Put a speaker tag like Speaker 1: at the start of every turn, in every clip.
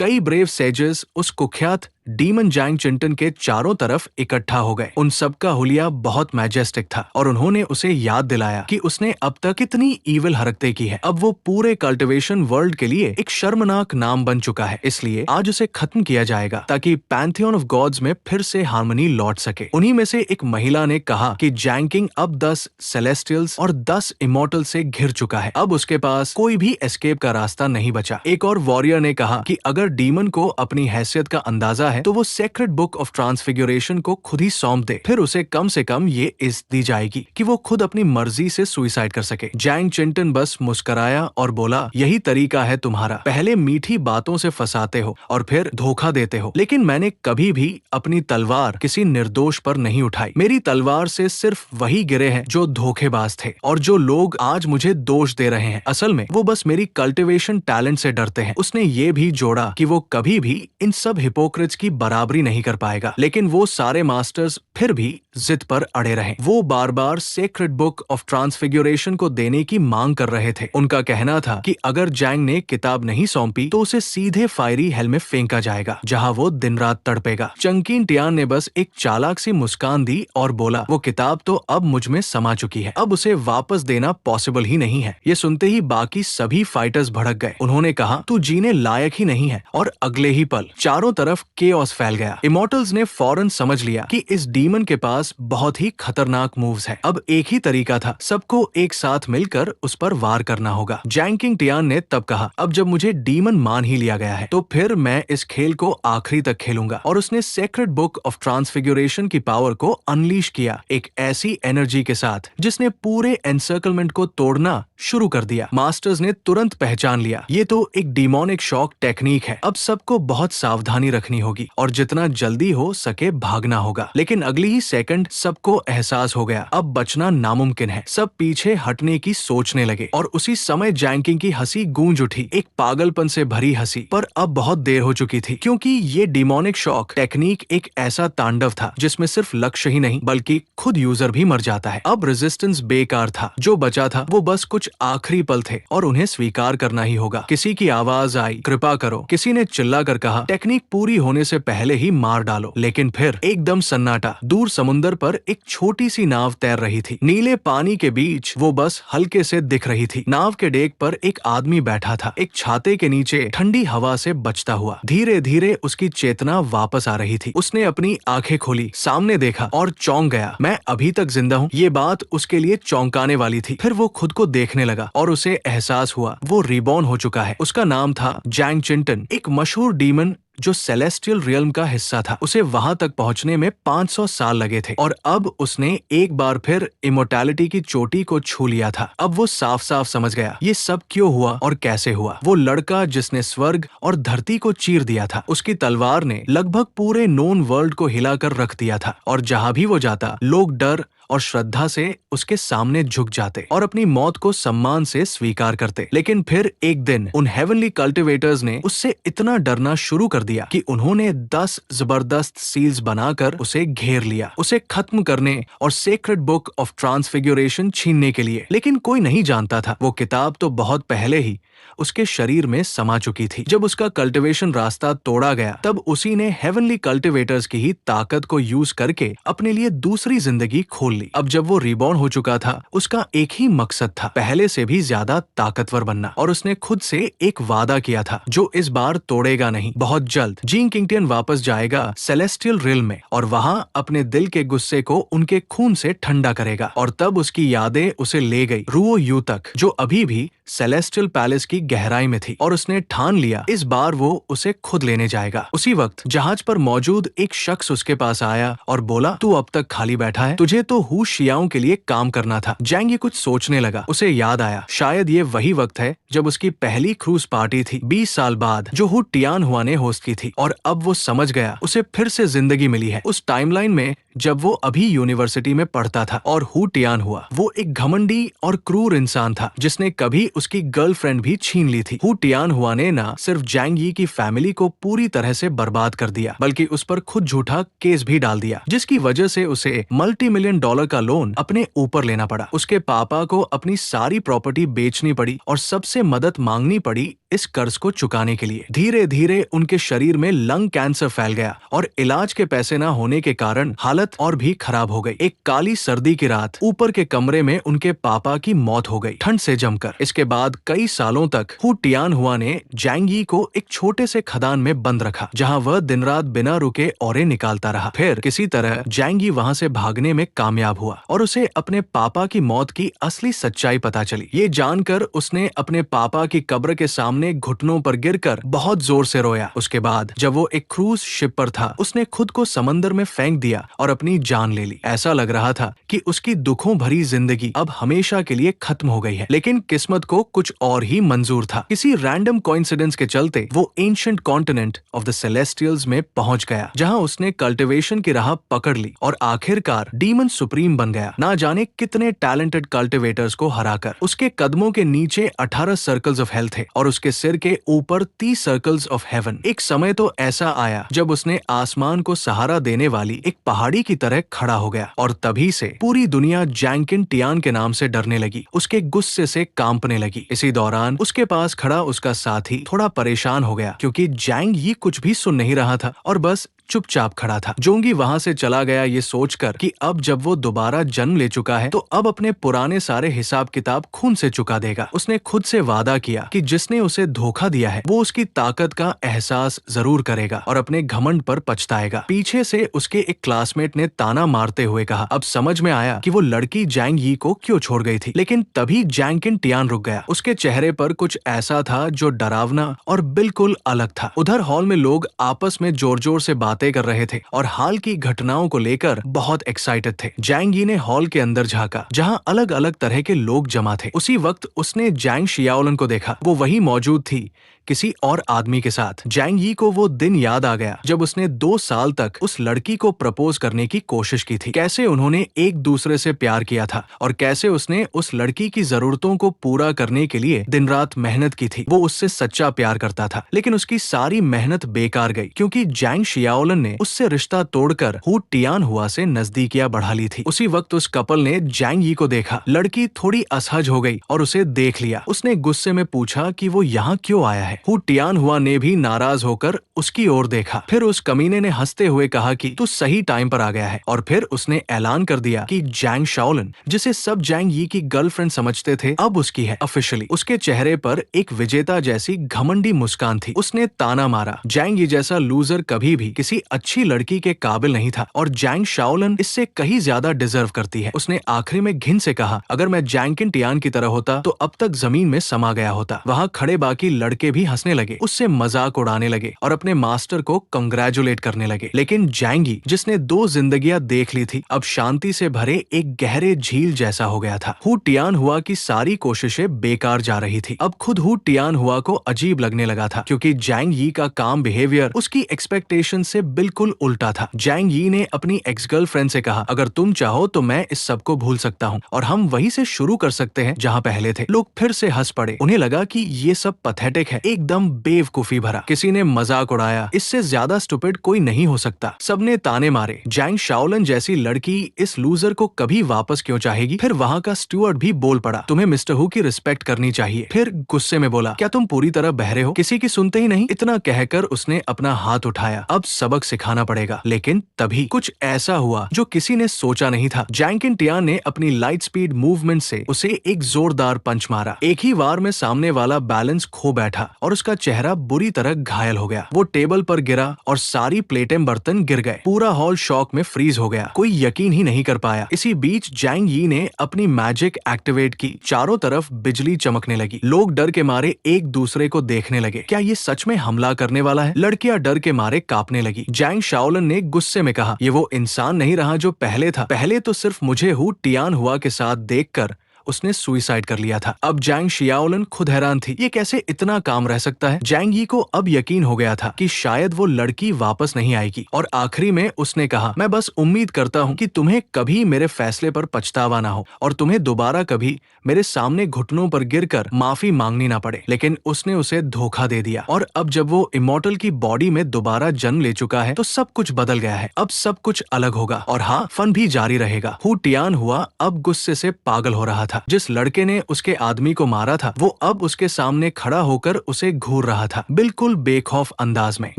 Speaker 1: कई brave sages उस कुख्यात डीमन जैंग चिंटन के चारों तरफ इकट्ठा हो गए। उन सबका हुलिया बहुत मैजेस्टिक था और उन्होंने उसे याद दिलाया कि उसने अब तक कितनी ईविल हरकतें की है। अब वो पूरे कल्टिवेशन वर्ल्ड के लिए एक शर्मनाक नाम बन चुका है, इसलिए आज उसे खत्म किया जाएगा ताकि पैंथियन ऑफ गॉड्स में फिर से हार्मनी लौट सके। उन्हीं में से एक महिला ने कहा कि जैंग किंग अब 10 सेलेस्टियल्स और 10 इमॉर्टल से घिर चुका है। अब उसके पास कोई भी एस्केप का रास्ता नहीं बचा। एक और वॉरियर ने कहा कि अगर डीमन को अपनी हैसियत का अंदाजा है तो वो सेक्रेड बुक ऑफ ट्रांसफिगुरेशन को खुद ही सौंप दे, फिर उसे कम से कम ये इज़्ज़त दी जाएगी कि वो खुद अपनी मर्जी से सुसाइड कर सके। जैंग चिंटन बस मुस्कुराया और बोला, यही तरीका है तुम्हारा, पहले मीठी बातों से फंसाते हो और फिर धोखा देते हो, लेकिन मैंने कभी भी अपनी तलवार किसी निर्दोष पर नहीं उठाई। मेरी तलवार से सिर्फ वही गिरे हैं जो धोखेबाज थे और जो लोग आज मुझे दोष दे रहे हैं, असल में वो बस मेरी कल्टिवेशन टैलेंट से डरते हैं। उसने ये भी जोड़ा कि वो कभी भी इन सब हिपोक्रेट्स की बराबरी नहीं कर पाएगा, लेकिन वो सारे मास्टर्स फिर भी जिद पर अड़े रहे। वो बार बार सेक्रेड बुक ऑफ ट्रांसफिगुरेशन को देने की मांग कर रहे थे। उनका कहना था कि अगर जैंग ने किताब नहीं सौंपी तो उसे सीधे फायरी हेल में फेंका जाएगा, जहां वो दिन रात तड़पेगा। चंकिन टियान ने बस एक चालाक सी मुस्कान दी और बोला, वो किताब तो अब मुझ में समा चुकी है, अब उसे वापस देना पॉसिबल ही नहीं है। ये सुनते ही बाकी सभी फाइटर्स भड़क गए। उन्होंने कहा, तू जीने लायक ही नहीं है, और अगले ही पल चारों तरफ केओस फैल गया। इमॉर्टल्स ने फौरन समझ लिया कि इस डीमन के पास बहुत ही खतरनाक मूव्स हैं। अब एक ही तरीका था, सबको एक साथ मिलकर उस पर वार करना होगा। जैंग किंग टियान ने तब कहा, अब जब मुझे डीमन मान ही लिया गया है तो फिर मैं इस खेल को आखिरी तक खेलूंगा। और उसने सेक्रेड बुक ऑफ ट्रांसफिगुरेशन की पावर को अनलीश किया, एक ऐसी एनर्जी के साथ जिसने पूरे एनसर्कलमेंट को तोड़ना शुरू कर दिया। मास्टर्स ने तुरंत पहचान लिया, ये तो एक डिमोनिक शॉक टेक्निक है। अब सबको बहुत सावधानी रखनी होगी और जितना जल्दी हो सके भागना होगा। लेकिन अगली ही सेकंड सबको एहसास हो गया, अब बचना नामुमकिन है। सब पीछे हटने की सोचने लगे और उसी समय जैंग किंग की हंसी गूंज उठी, एक पागलपन से भरी हंसी। पर अब बहुत देर हो चुकी थी, क्योंकि ये डिमोनिक शॉक टेक्निक एक ऐसा तांडव था जिसमें सिर्फ लक्ष्य ही नहीं बल्कि खुद यूजर भी मर जाता है। अब रेजिस्टेंस बेकार था, जो बचा था वो बस कुछ आखिरी पल थे और उन्हें स्वीकार करना ही होगा। किसी की आवाज आई, कृपा करो। किसी ने चिल्लाकर कहा, टेक्निक पूरी होने से पहले ही मार डालो। लेकिन फिर एकदम सन्नाटा। दूर समुंदर पर एक छोटी सी नाव तैर रही थी। नीले पानी के बीच वो बस हल्के से दिख रही थी। नाव के डेक पर एक आदमी बैठा था, एक छाते के नीचे ठंडी हवा से बचता हुआ। धीरे धीरे उसकी चेतना वापस आ रही थी। उसने अपनी आंखें खोली, सामने देखा और चौंक गया। मैं अभी तक जिंदा हूँ, ये बात उसके लिए चौंकाने वाली थी। फिर वो खुद को देखने लगा और उसे एहसास हुआ वो रिबॉर्न हो चुका है। उसका नाम था जैंग चिंटन, एक मशहूर डीमन जो सेलेस्टियल रियल्म का हिस्सा था। उसे वहां तक पहुंचने में 500 साल लगे थे और अब उसने एक बार फिर इमोर्टैलिटी की चोटी को छू लिया था। अब वो साफ साफ समझ गया ये सब क्यों हुआ और कैसे हुआ। वो लड़का जिसने स्वर्ग और धरती को चीर दिया था, उसकी तलवार ने लगभग पूरे नोन वर्ल्ड को हिलाकर रख दिया था और जहां भी वो जाता लोग डर और श्रद्धा से उसके सामने झुक जाते और अपनी मौत को सम्मान से स्वीकार करते। लेकिन फिर एक दिन उन हेवनली कल्टिवेटर्स ने उससे इतना डरना शुरू कर दिया कि उन्होंने 10 जबरदस्त सील्स बनाकर उसे घेर लिया, उसे खत्म करने और सेक्रेड बुक ऑफ ट्रांसफिगुरेशन छीनने के लिए। लेकिन कोई नहीं जानता था वो किताब तो बहुत पहले ही उसके शरीर में समा चुकी थी। जब उसका कल्टिवेशन रास्ता तोड़ा गया तब उसी ने हेवनली कल्टिवेटर्स की ही ताकत को यूज करके अपने लिए दूसरी जिंदगी खोल ली। अब जब वो रिबॉर्न हो चुका था, उसका एक ही मकसद था, पहले से भी ज्यादा ताकतवर बनना। और उसने खुद से एक वादा किया था जो इस बार तोड़ेगा नहीं। बहुत जल्द जैंग किंग वापस जाएगा सेलेस्टियल रियल्म में और वहाँ अपने दिल के गुस्से को उनके खून से ठंडा करेगा। और तब उसकी यादें उसे ले गई रुओ यू तक, जो अभी भी सेलेस्टियल पैलेस की गहराई में थी। और उसने ठान लिया इस बार वो उसे खुद लेने जाएगा। उसी वक्त जहाज पर मौजूद एक शख्स उसके पास आया और बोला, तू अब तक खाली बैठा है, तुझे तो हू शियाओं के लिए काम करना था। जैंग ये कुछ सोचने लगा। उसे याद आया शायद ये वही वक्त है जब उसकी पहली क्रूज पार्टी थी 20 साल बाद, जो हू टियान हुआ ने होस्ट की थी। और अब वो समझ गया उसे फिर से जिंदगी मिली है। उस टाइमलाइन में जब वो अभी यूनिवर्सिटी में पढ़ता था और हू टियान हुआ, वो एक घमंडी और क्रूर इंसान था जिसने कभी उसकी गर्लफ्रेंड भी छीन ली थी। हू टियान हुआ ने न सिर्फ जैंग यी की फैमिली को पूरी तरह से बर्बाद कर दिया, बल्कि उस पर खुद झूठा केस भी डाल दिया, जिसकी वजह से उसे $multi-million का लोन अपने ऊपर लेना पड़ा। उसके पापा को अपनी सारी प्रॉपर्टी बेचनी पड़ी और सबसे मदद मांगनी पड़ी इस कर्ज को चुकाने के लिए। धीरे धीरे उनके शरीर में लंग कैंसर फैल गया और इलाज के पैसे न होने के कारण हालत और भी खराब हो गई। एक काली सर्दी की रात ऊपर के कमरे में उनके पापा की मौत हो गई, ठंड से जमकर। इसके बाद कई सालों तक हु टियानहुआ ने जैंग यी को एक छोटे से खदान में बंद रखा, जहां वह दिन रात बिना रुके औरे निकालता रहा। फिर किसी तरह जैंग यी वहां से भागने में कामयाब हुआ और उसे अपने पापा की मौत की असली सच्चाई पता चली। ये जानकर उसने अपने पापा की कब्र के सामने घुटनों पर गिरकर बहुत जोर से रोया। उसके बाद जब वो एक क्रूज शिप पर था, उसने खुद को समंदर में फेंक दिया और अपनी जान ले ली। ऐसा लग रहा था कि उसकी दुखों भरी जिंदगी अब हमेशा के लिए खत्म हो गई है। लेकिन किस्मत को कुछ और ही मंजूर था। किसी रैंडम कोइंसिडेंस के चलते वो ancient continent of the celestials में पहुंच गया, जहां उसने कल्टिवेशन की राह पकड़ ली और आखिरकार डीमन सुप्रीम बन गया। ना जाने कितने टैलेंटेड कल्टिवेटर्स को हराकर। उसके कदमों के नीचे 18 सर्कल्स ऑफ हेल थे और उसके सिर के ऊपर 30 सर्कल्स ऑफ हेवन। एक समय तो ऐसा आया जब उसने आसमान को सहारा देने वाली एक पहाड़ी की तरह खड़ा हो गया और तभी से पूरी दुनिया जैंकिन टियान के नाम से डरने लगी, उसके गुस्से से कांपने लगी। इसी दौरान उसके पास खड़ा उसका साथी थोड़ा परेशान हो गया, क्योंकि जैंग यी कुछ भी सुन नहीं रहा था और बस चुपचाप खड़ा था। जोंगी वहां से चला गया ये सोचकर कि अब जब वो दोबारा जन्म ले चुका है तो अब अपने पुराने सारे हिसाब किताब खून से चुका देगा। उसने खुद से वादा किया कि जिसने उसे धोखा दिया है वो उसकी ताकत का एहसास जरूर करेगा और अपने घमंड पर पछताएगा। पीछे से उसके एक क्लासमेट ने ताना मारते हुए कहा। अब समझ में आया कि वो लड़की जैंग यी को क्यों छोड़ गई थी। लेकिन तभी जैंकिन टियान रुक गया। उसके चेहरे पर कुछ ऐसा था जो डरावना और बिल्कुल अलग था। उधर हॉल में लोग आपस में जोर जोर से बातें कर रहे थे और हाल की घटनाओं को लेकर बहुत एक्साइटेड थे। जैंग यी ने हॉल के अंदर झांका, जहां अलग अलग तरह के लोग जमा थे। उसी वक्त उसने जैंग शियाओलन को देखा। वो वही मौजूद थी, किसी और आदमी के साथ। जैंग यी को वो दिन याद आ गया जब उसने 2 साल तक उस लड़की को प्रपोज करने की कोशिश की थी। कैसे उन्होंने एक दूसरे से प्यार किया था और कैसे उसने उस लड़की की जरूरतों को पूरा करने के लिए दिन रात मेहनत की थी। वो उससे सच्चा प्यार करता था, लेकिन उसकी सारी मेहनत बेकार गई, क्योंकि जैंग शियाओलन ने उससे रिश्ता तोड़कर हु टियानहुआ से नजदीकियां बढ़ा ली थी। उसी वक्त उस कपल ने जैंग यी को देखा। लड़की थोड़ी असहज हो गई और उसे देख लिया। उसने गुस्से में पूछा कि वो यहाँ क्यों आया है। हु टियानहुआ ने भी नाराज होकर उसकी ओर देखा। फिर उस कमीने ने हंसते हुए कहा कि तू सही टाइम पर आ गया है। और फिर उसने ऐलान कर दिया कि जैंग शाओलन, जिसे सब जैंग यी की गर्लफ्रेंड समझते थे, अब उसकी है ऑफिशियली। उसके चेहरे पर एक विजेता जैसी घमंडी मुस्कान थी। उसने ताना मारा, जैंग यी जैसा लूजर कभी भी किसी अच्छी लड़की के काबिल नहीं था और जैंग शाओलन इससे कहीं ज्यादा डिजर्व करती है। उसने आखिरी में घिन से कहा, अगर मैं जैंकिन टियान की तरह होता तो अब तक जमीन में समा गया होता। वहाँ खड़े बाकी लड़के भी हंसने लगे, उससे मजाक उड़ाने लगे और अपने मास्टर को कंग्रेचुलेट करने लगे। लेकिन जैंग यी, जिसने 2 जिंदगियां देख ली थी, अब शांति से भरे एक गहरे झील जैसा हो गया था। हु टियानहुआ की सारी कोशिशें बेकार जा रही थी। अब खुद हु टियानहुआ को अजीब लगने लगा था, क्योंकि जैंग यी का काम बिहेवियर उसकी एक्सपेक्टेशन से बिल्कुल उल्टा था। जैंग यी ने अपनी एक्स गर्लफ्रेंड से कहा, अगर तुम चाहो तो मैं इस सब को भूल सकता हूँ और हम वहीं से शुरू कर सकते हैं जहाँ पहले थे। लोग फिर से हंस पड़े। उन्हें लगा कि ये सब पैथेटिक है, एकदम बेवकूफी भरा। किसी ने मजाक उड़ाया, इससे ज्यादा स्टूपिड कोई नहीं हो सकता। सबने ताने मारे, जैंग शाओलन जैसी लड़की इस लूजर को कभी वापस क्यों चाहेगी। फिर वहाँ का स्टूअर्ड भी बोल पड़ा, तुम्हें मिस्टर हु की रिस्पेक्ट करनी चाहिए। फिर गुस्से में बोला, क्या तुम पूरी तरह बहरे हो, किसी की सुनते ही नहीं। इतना कहकर उसने अपना हाथ उठाया, अब सबक सिखाना पड़ेगा। लेकिन तभी कुछ ऐसा हुआ जो किसी ने सोचा नहीं था। जैंकिन टियान ने अपनी लाइट स्पीड मूवमेंट से उसे एक जोरदार पंच मारा। एक ही वार में सामने वाला बैलेंस खो बैठा और उसका चेहरा बुरी तरह घायल हो गया। वो टेबल पर गिरा और सारी प्लेटें बर्तन गिर गए। पूरा हॉल शॉक में फ्रीज हो गया। कोई यकीन ही नहीं कर पाया। इसी बीच जैंग यी ने अपनी मैजिक एक्टिवेट की। चारों तरफ बिजली चमकने लगी। लोग डर के मारे एक दूसरे को देखने लगे। क्या ये सच में हमला करने वाला है? लड़कियां डर के मारे कांपने लगी। जैंग शाओलन ने गुस्से में कहा, ये वो इंसान नहीं रहा जो पहले था। पहले तो सिर्फ मुझे हु टियानहुआ के साथ देखकर उसने सुसाइड कर लिया था। अब जैंग शियाओलन खुद हैरान थी, ये कैसे इतना काम रह सकता है। जैंग यी को अब यकीन हो गया था कि शायद वो लड़की वापस नहीं आएगी और आखिरी में उसने कहा, मैं बस उम्मीद करता हूँ कि तुम्हें कभी मेरे फैसले पर पछतावा ना हो और तुम्हें दोबारा कभी मेरे सामने घुटनों पर गिरकर माफी मांगनी ना पड़े। लेकिन उसने उसे धोखा दे दिया और अब जब वो इमॉर्टल की बॉडी में दोबारा जन्म ले चुका है तो सब कुछ बदल गया है। अब सब कुछ अलग होगा और हाँ, फन भी जारी रहेगा। हु टियानहुआ अब गुस्से से पागल हो रहा था। था। जिस लड़के ने उसके आदमी को मारा था वो अब उसके सामने खड़ा होकर उसे घूर रहा था, बिल्कुल बेखौफ अंदाज में।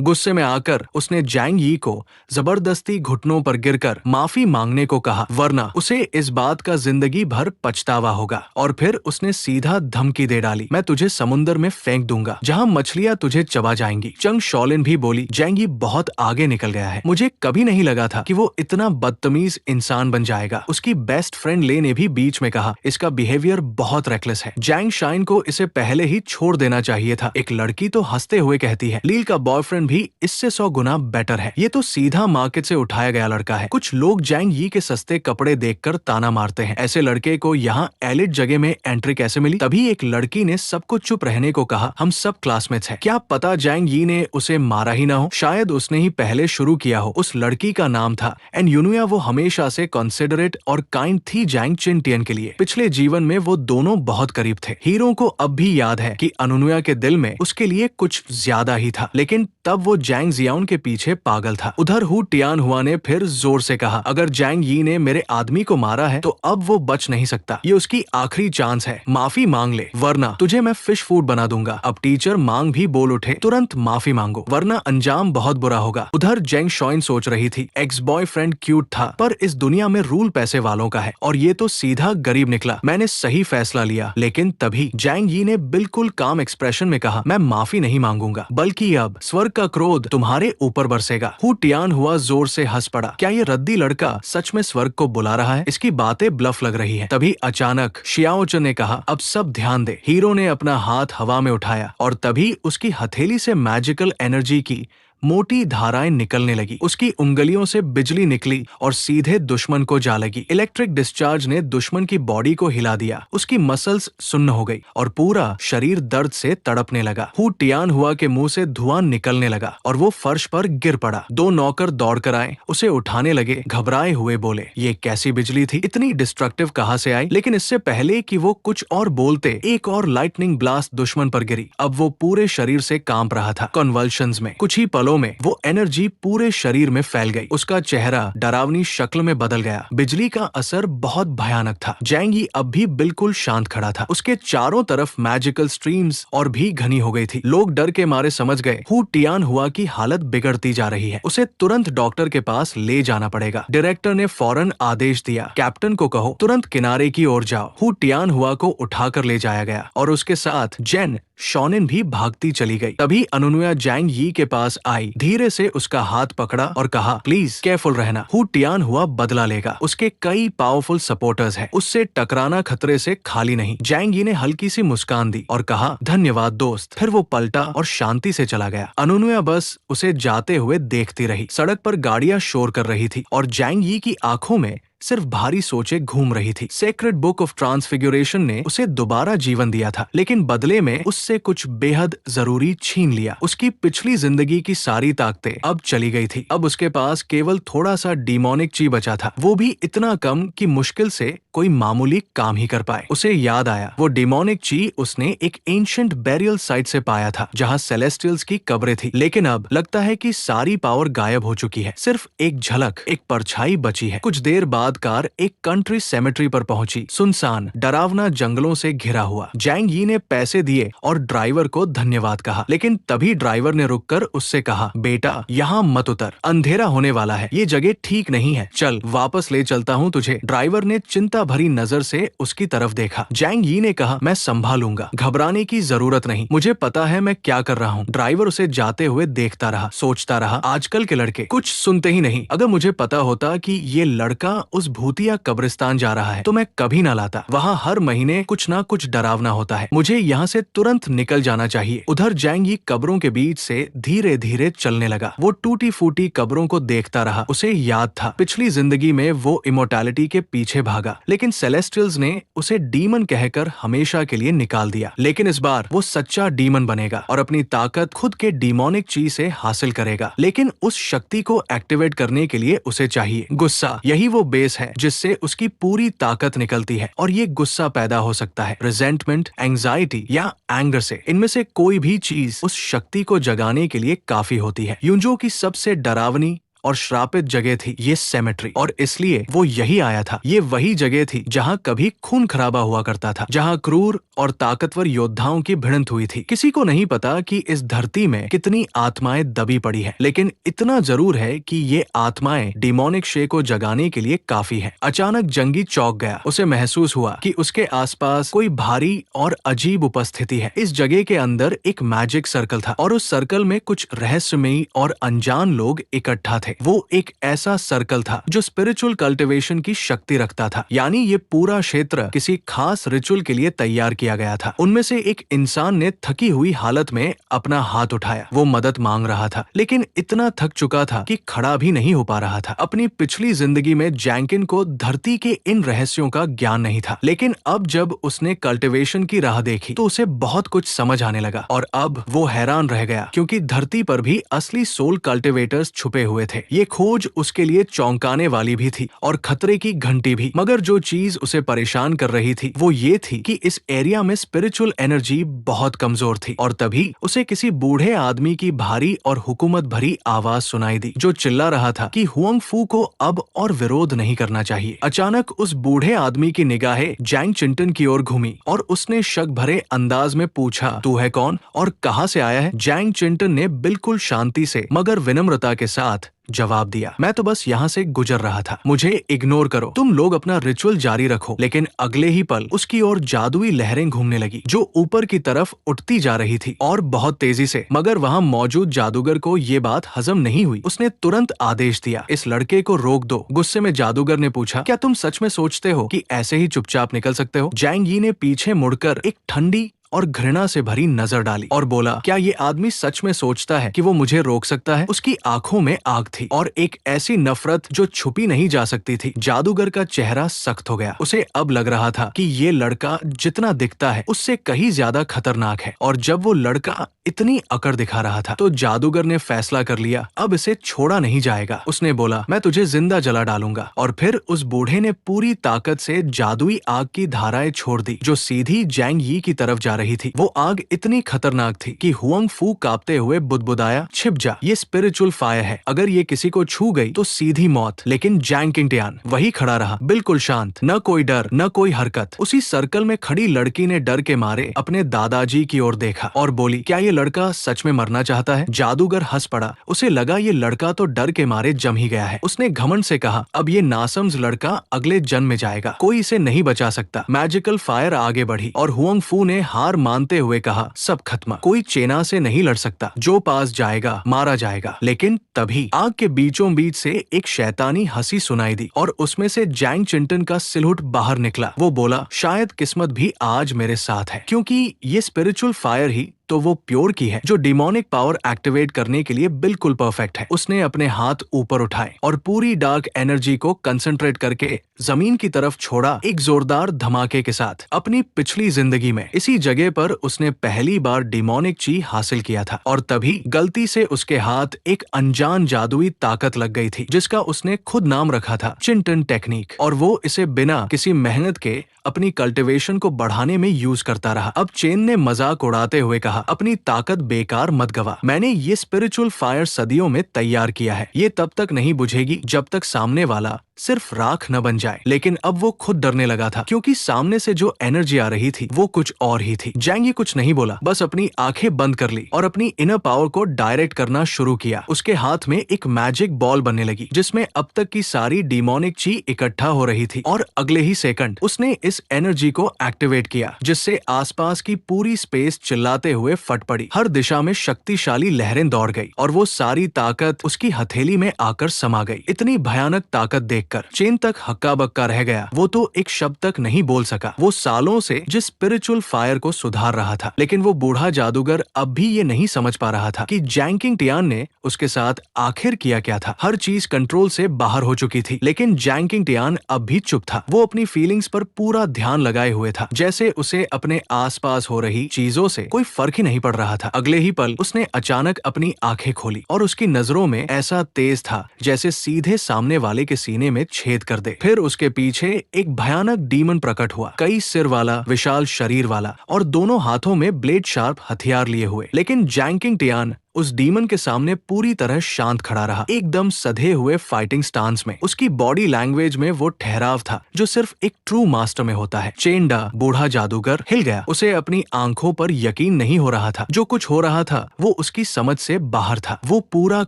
Speaker 1: गुस्से में आकर उसने जैंग यी को जबरदस्ती घुटनों पर गिरकर माफी मांगने को कहा, वरना उसे इस बात का जिंदगी भर पछतावा होगा। और फिर उसने सीधा धमकी दे डाली, मैं तुझे समुद्र में फेंक दूंगा जहाँ मछलियाँ तुझे चबा जाएंगी। चंग शॉलिन भी बोली, जैंग यी बहुत आगे निकल गया है, मुझे कभी नहीं लगा था कि वो इतना बदतमीज इंसान बन जाएगा। उसकी बेस्ट फ्रेंड ले ने भी बीच में कहा, इसका बिहेवियर बहुत रेकलेस है, जैंग शाइन को इसे पहले ही छोड़ देना चाहिए था। एक लड़की तो हंसते हुए कहती है, लील का बॉयफ्रेंड भी इससे 100 गुना बेटर है, ये तो सीधा मार्केट से उठाया गया लड़का है। कुछ लोग जैंग यी के सस्ते कपड़े देखकर ताना मारते हैं, ऐसे लड़के को यहाँ एलिट जगह में एंट्री कैसे मिली। तभी एक लड़की ने सबको चुप रहने को कहा, हम सब क्लासमेट्स हैं, क्या पता जैंग यी ने उसे मारा ही ना हो, शायद उसने ही पहले शुरू किया हो। उस लड़की का नाम था एन यूनुया, वो हमेशा से कंसिडरेट और काइंड थी जैंग चिनटियन के लिए। पिछले जीवन में वो दोनों बहुत करीब थे। हीरो को अब भी याद है कि अनुनुया के दिल में उसके लिए कुछ ज्यादा ही था, लेकिन तब वो जैंग जियाउन के पीछे पागल था। उधर हु टियान हुआ ने फिर जोर से कहा, अगर जैंग यी ने मेरे आदमी को मारा है तो अब वो बच नहीं सकता, ये उसकी आखिरी चांस है, माफी मांग ले वरना तुझे मैं फिश फूड बना दूंगा। अब टीचर मांग भी बोल उठे, तुरंत माफी मांगो वरना अंजाम बहुत बुरा होगा। उधर जैंग शॉइन सोच रही थी, एक्स बॉयफ्रेंड क्यूट था पर इस दुनिया में रूल पैसे वालों का है और ये तो सीधा गरीब निकला, मैंने सही फैसला लिया। लेकिन तभी जैंग यी ने बिल्कुल काम एक्सप्रेशन में कहा, मैं माफी नहीं मांगूंगा बल्कि अब स्वर्ग का क्रोध तुम्हारे ऊपर बरसेगा। हु टियान हुआ जोर से हंस पड़ा, क्या ये रद्दी लड़का सच में स्वर्ग को बुला रहा है, इसकी बातें ब्लफ लग रही है। तभी अचानक शियाओचन ने कहा, अब सब ध्यान दे। हीरो ने अपना हाथ हवा में उठाया और तभी उसकी हथेली से मैजिकल एनर्जी की मोटी धाराएं निकलने लगी। उसकी उंगलियों से बिजली निकली और सीधे दुश्मन को जा लगी। इलेक्ट्रिक डिस्चार्ज ने दुश्मन की बॉडी को हिला दिया, उसकी मसल्स सुन्न हो गई और पूरा शरीर दर्द से तड़पने लगा। हु टियान हुआ के मुंह से धुआं निकलने लगा और वो फर्श पर गिर पड़ा। दो नौकर दौड़कर आए, उसे उठाने लगे, घबराए हुए बोले, ये कैसी बिजली थी, इतनी डिस्ट्रक्टिव कहाँ से आई। लेकिन इससे पहले कि वो कुछ और बोलते, एक और लाइटनिंग ब्लास्ट दुश्मन पर गिरी। अब वो पूरे शरीर से कांप रहा था, कन्वल्शंस में। कुछ ही पलों में वो एनर्जी पूरे शरीर में फैल गई, उसका चेहरा डरावनी शक्ल में बदल गया। बिजली का असर बहुत भयानक था। जैंग यी अब भी बिल्कुल शांत खड़ा था, उसके चारों तरफ मैजिकल स्ट्रीम्स और भी घनी हो गई थी। लोग डर के मारे समझ गए हु टियान हुआ की हालत बिगड़ती जा रही है, उसे तुरंत डॉक्टर के पास ले जाना पड़ेगा। डायरेक्टर ने फौरन आदेश दिया, कैप्टन को कहो तुरंत किनारे की ओर जाओ। हु टियान हुआ को उठाकर ले जाया गया और उसके साथ जेन शॉनिन भी भागती चली गई। तभी अनुनुया जैंग यी के पास आई, धीरे से उसका हाथ पकड़ा और कहा, प्लीज केयरफुल रहना, हु टियान हुआ बदला लेगा, उसके कई पावरफुल सपोर्टर्स हैं, उससे टकराना खतरे से खाली नहीं। जैंग यी ने हल्की सी मुस्कान दी और कहा, धन्यवाद दोस्त। फिर वो पलटा और शांति से चला गया। अनुनुया बस उसे जाते हुए देखती रही। सड़क पर गाड़ियां शोर कर रही थी और जैंग यी की आंखों में सिर्फ भारी सोचें घूम रही थी। सेक्रेड बुक ऑफ ट्रांसफिग्यूरेशन ने उसे दोबारा जीवन दिया था, लेकिन बदले में उससे कुछ बेहद जरूरी छीन लिया। उसकी पिछली जिंदगी की सारी ताकतें अब चली गई थी। अब उसके पास केवल थोड़ा सा डिमोनिक ची बचा था, वो भी इतना कम कि मुश्किल से कोई मामूली काम ही कर पाए। उसे याद आया, वो डिमोनिक ची उसने एक एंशिएंट बेरियल साइट से पाया था, जहाँ सेलेस्टियल्स की कब्रें थी। लेकिन अब लगता है कि सारी पावर गायब हो चुकी है, सिर्फ एक झलक, एक परछाई बची है। कुछ देर बाद कार एक कंट्री सेमेट्री पर पहुंची, सुनसान, डरावना जंगलों से घिरा हुआ। जैंग यी ने पैसे दिए और ड्राइवर को धन्यवाद कहा, लेकिन तभी ड्राइवर ने रुककर उससे कहा, बेटा यहाँ मत उतर, अंधेरा होने वाला है, ये जगह ठीक नहीं है, चल वापस ले चलता हूँ तुझे। ड्राइवर ने चिंता भरी नजर से उसकी तरफ देखा। जैंग यी ने कहा, मैं संभालूंगा, घबराने की जरूरत नहीं, मुझे पता है मैं क्या कर रहा हूँ। ड्राइवर उसे जाते हुए देखता रहा, सोचता रहा, आजकल के लड़के कुछ सुनते ही नहीं। अगर मुझे पता होता कि ये लड़का उस भूतिया कब्रिस्तान जा रहा है तो मैं कभी ना लाता, वहाँ हर महीने कुछ ना कुछ डरावना होता है, मुझे यहाँ से तुरंत निकल जाना चाहिए। उधर जैंग यी कब्रों के बीच से धीरे धीरे चलने लगा। वो टूटी फूटी कब्रों को देखता रहा। उसे याद था पिछली जिंदगी में वो इमोर्टैलिटी के पीछे भागा, लेकिन सेलेस्टियल्स ने उसे डीमन कहकर हमेशा के लिए निकाल दिया। लेकिन इस बार वो सच्चा डीमन बनेगा और अपनी ताकत खुद के डीमोनिक ची से हासिल करेगा। लेकिन उस शक्ति को एक्टिवेट करने के लिए उसे चाहिए गुस्सा। यही वो बेस है जिससे उसकी पूरी ताकत निकलती है और ये गुस्सा पैदा हो सकता है रिजेंटमेंट, एंजाइटी या एंगर से। इनमें से कोई भी चीज उस शक्ति को जगाने के लिए काफी होती है। यूंजो की सबसे डरावनी और श्रापित जगह थी ये सेमेट्री, और इसलिए वो यही आया था। ये वही जगह थी जहाँ कभी खून खराबा हुआ करता था, जहाँ क्रूर और ताकतवर योद्धाओं की भिड़ंत हुई थी। किसी को नहीं पता कि इस धरती में कितनी आत्माएं दबी पड़ी है, लेकिन इतना जरूर है कि ये आत्माएं डिमोनिक शे को जगाने के लिए काफी है। अचानक जंगी चौंक गया। उसे महसूस हुआ कि उसके आसपास कोई भारी और अजीब उपस्थिति है। इस जगह के अंदर एक मैजिक सर्कल था और उस सर्कल में कुछ रहस्यमयी और अनजान लोग इकट्ठा थे। वो एक ऐसा सर्कल था जो स्पिरिचुअल कल्टीवेशन की शक्ति रखता था, यानी ये पूरा क्षेत्र किसी खास रिचुअल के लिए तैयार किया गया था। उनमें से एक इंसान ने थकी हुई हालत में अपना हाथ उठाया। वो मदद मांग रहा था, लेकिन इतना थक चुका था कि खड़ा भी नहीं हो पा रहा था। अपनी पिछली जिंदगी में जैंकिन को धरती के इन रहस्यों का ज्ञान नहीं था, लेकिन अब जब उसने कल्टीवेशन की राह देखी तो उसे बहुत कुछ समझ आने लगा। और अब वो हैरान रह गया, क्योंकि धरती पर भी असली सोल कल्टीवेटर्स छुपे हुए थे। ये खोज उसके लिए चौंकाने वाली भी थी और खतरे की घंटी भी। मगर जो चीज उसे परेशान कर रही थी वो ये थी कि इस एरिया में स्पिरिचुअल एनर्जी बहुत कमजोर थी। और तभी उसे किसी बूढ़े आदमी की भारी और हुकूमत भरी आवाज सुनाई दी, जो चिल्ला रहा था कि हुआंग फू को अब और विरोध नहीं करना चाहिए। अचानक उस बूढ़े आदमी की निगाहें जैंग चिंटन की ओर घूमी और उसने शक भरे अंदाज में पूछा, तू है कौन और कहां से आया है? जैंग चिंटन ने बिल्कुल शांति से मगर विनम्रता के साथ जवाब दिया, मैं तो बस यहाँ से गुजर रहा था, मुझे इग्नोर करो, तुम लोग अपना रिचुअल जारी रखो। लेकिन अगले ही पल उसकी ओर जादुई लहरें घूमने लगी, जो ऊपर की तरफ उठती जा रही थी और बहुत तेजी से। मगर वहाँ मौजूद जादूगर को ये बात हजम नहीं हुई। उसने तुरंत आदेश दिया, इस लड़के को रोक दो। गुस्से में जादूगर ने पूछा, क्या तुम सच में सोचते हो कि ऐसे ही चुपचाप निकल सकते हो? जैंग यी ने पीछे मुड़कर एक ठंडी और घृणा से भरी नजर डाली और बोला, क्या ये आदमी सच में सोचता है कि वो मुझे रोक सकता है? उसकी आंखों में आग थी और एक ऐसी नफरत जो छुपी नहीं जा सकती थी। जादूगर का चेहरा सख्त हो गया। उसे अब लग रहा था कि ये लड़का जितना दिखता है उससे कहीं ज्यादा खतरनाक है। और जब वो लड़का इतनी अकड़ दिखा रहा था तो जादूगर ने फैसला कर लिया, अब इसे छोड़ा नहीं जाएगा। उसने बोला, मैं तुझे जिंदा जला डालूंगा। और फिर उस बूढ़े ने पूरी ताकत से जादुई आग की धाराएं छोड़ दी, जो सीधी जैंग यी की तरफ जा रही थी। वो आग इतनी खतरनाक थी कि हुआंग फू कांपते हुए बुदबुदाया, छिप जा, ये स्पिरिचुअल फायर है, अगर ये किसी को छू गई तो सीधी मौत। लेकिन जैंग किंगटियान वही खड़ा रहा, बिल्कुल शांत, न कोई डर न कोई हरकत। उसी सर्कल में खड़ी लड़की ने डर के मारे अपने दादाजी की ओर देखा और बोली, क्या ये लड़का सच में मरना चाहता है? जादूगर हंस पड़ा। उसे लगा ये लड़का तो डर के मारे जम ही गया है। उसने घमंड से कहा, अब ये नासमझ लड़का अगले जन्म में जाएगा, कोई इसे नहीं बचा सकता। मैजिकल फायर आगे बढ़ी और हुआंग फू ने हार मानते हुए कहा, सब खत्म, कोई चेना से नहीं लड़ सकता, जो पास जाएगा मारा जाएगा। लेकिन तभी आग के बीचों बीच से एक शैतानी हंसी सुनाई दी और उसमें से जैंग चिंटन का सिलहुट बाहर निकला। वो बोला, शायद किस्मत भी आज मेरे साथ है, क्योंकि ये स्पिरिचुअल फायर ही तो वो प्योर की है जो डिमोनिक पावर एक्टिवेट करने के लिए बिल्कुल परफेक्ट है। उसने अपने हाथ ऊपर उठाए और पूरी डार्क एनर्जी को कंसंट्रेट करके जमीन की तरफ छोड़ा, एक जोरदार धमाके के साथ। अपनी पिछली जिंदगी में इसी जगह पर उसने पहली बार डिमोनिक ची हासिल किया था और तभी गलती से उसके हाथ एक अनजान जादुई ताकत लग गई थी, जिसका उसने खुद नाम रखा था, चिंटन टेक्निक। और वो इसे बिना किसी मेहनत के अपनी कल्टीवेशन को बढ़ाने में यूज करता रहा। अब चेन ने मजाक उड़ाते हुए कहा, अपनी ताकत बेकार मत गवा, मैंने ये स्पिरिचुअल फायर सदियों में तैयार किया है, ये तब तक नहीं बुझेगी जब तक सामने वाला सिर्फ राख न बन जाए। लेकिन अब वो खुद डरने लगा था, क्योंकि सामने से जो एनर्जी आ रही थी वो कुछ और ही थी। जैंग यी कुछ नहीं बोला, बस अपनी आंखें बंद कर ली और अपनी इनर पावर को डायरेक्ट करना शुरू किया। उसके हाथ में एक मैजिक बॉल बनने लगी, जिसमें अब तक की सारी डिमोनिक ची इकट्ठा हो रही थी। और अगले ही सेकंड उसने इस एनर्जी को एक्टिवेट किया, जिससे आसपास की पूरी स्पेस चिल्लाते हुए फट पड़ी। हर दिशा में शक्तिशाली लहरें दौड़ गई और वो सारी ताकत उसकी हथेली में आकर समा गई। इतनी भयानक ताकत देखकर चेन तक हक्का बक्का रह गया। वो तो एक शब्द तक नहीं बोल सका। वो सालों से जिस स्पिरिचुअल फायर को सुधार रहा था, लेकिन वो बूढ़ा जादूगर अब भी ये नहीं समझ पा रहा था कि जैंग किंगटियान ने उसके साथ आखिर किया क्या था। हर चीज कंट्रोल से बाहर हो चुकी थी, लेकिन जैंग किंगटियान अब भी चुप था। वो अपनी फीलिंग्स पर पूरा ध्यान लगाए हुए था, जैसे उसे अपने आसपास हो रही चीजों से कोई फर्क ही नहीं पड़ रहा था। अगले ही पल उसने अचानक अपनी आंखें खोली और उसकी नजरों में ऐसा तेज था जैसे सीधे सामने वाले के सीने में छेद कर दे। फिर उसके पीछे एक भयानक डीमन प्रकट हुआ, कई सिर वाला, विशाल शरीर वाला और दोनों हाथों में ब्लेड शार्प हथियार लिए हुए। लेकिन जैंग किंगटियान उस डीमन के सामने पूरी तरह शांत खड़ा रहा, एकदम सधे हुए फाइटिंग स्टांस में। उसकी बॉडी लैंग्वेज में वो ठहराव था जो सिर्फ एक ट्रू मास्टर में होता है। चेंडा, बूढ़ा जादूगर, हिल गया। उसे अपनी आंखों पर यकीन नहीं हो रहा था। जो कुछ हो रहा था वो उसकी समझ से बाहर था। वो पूरा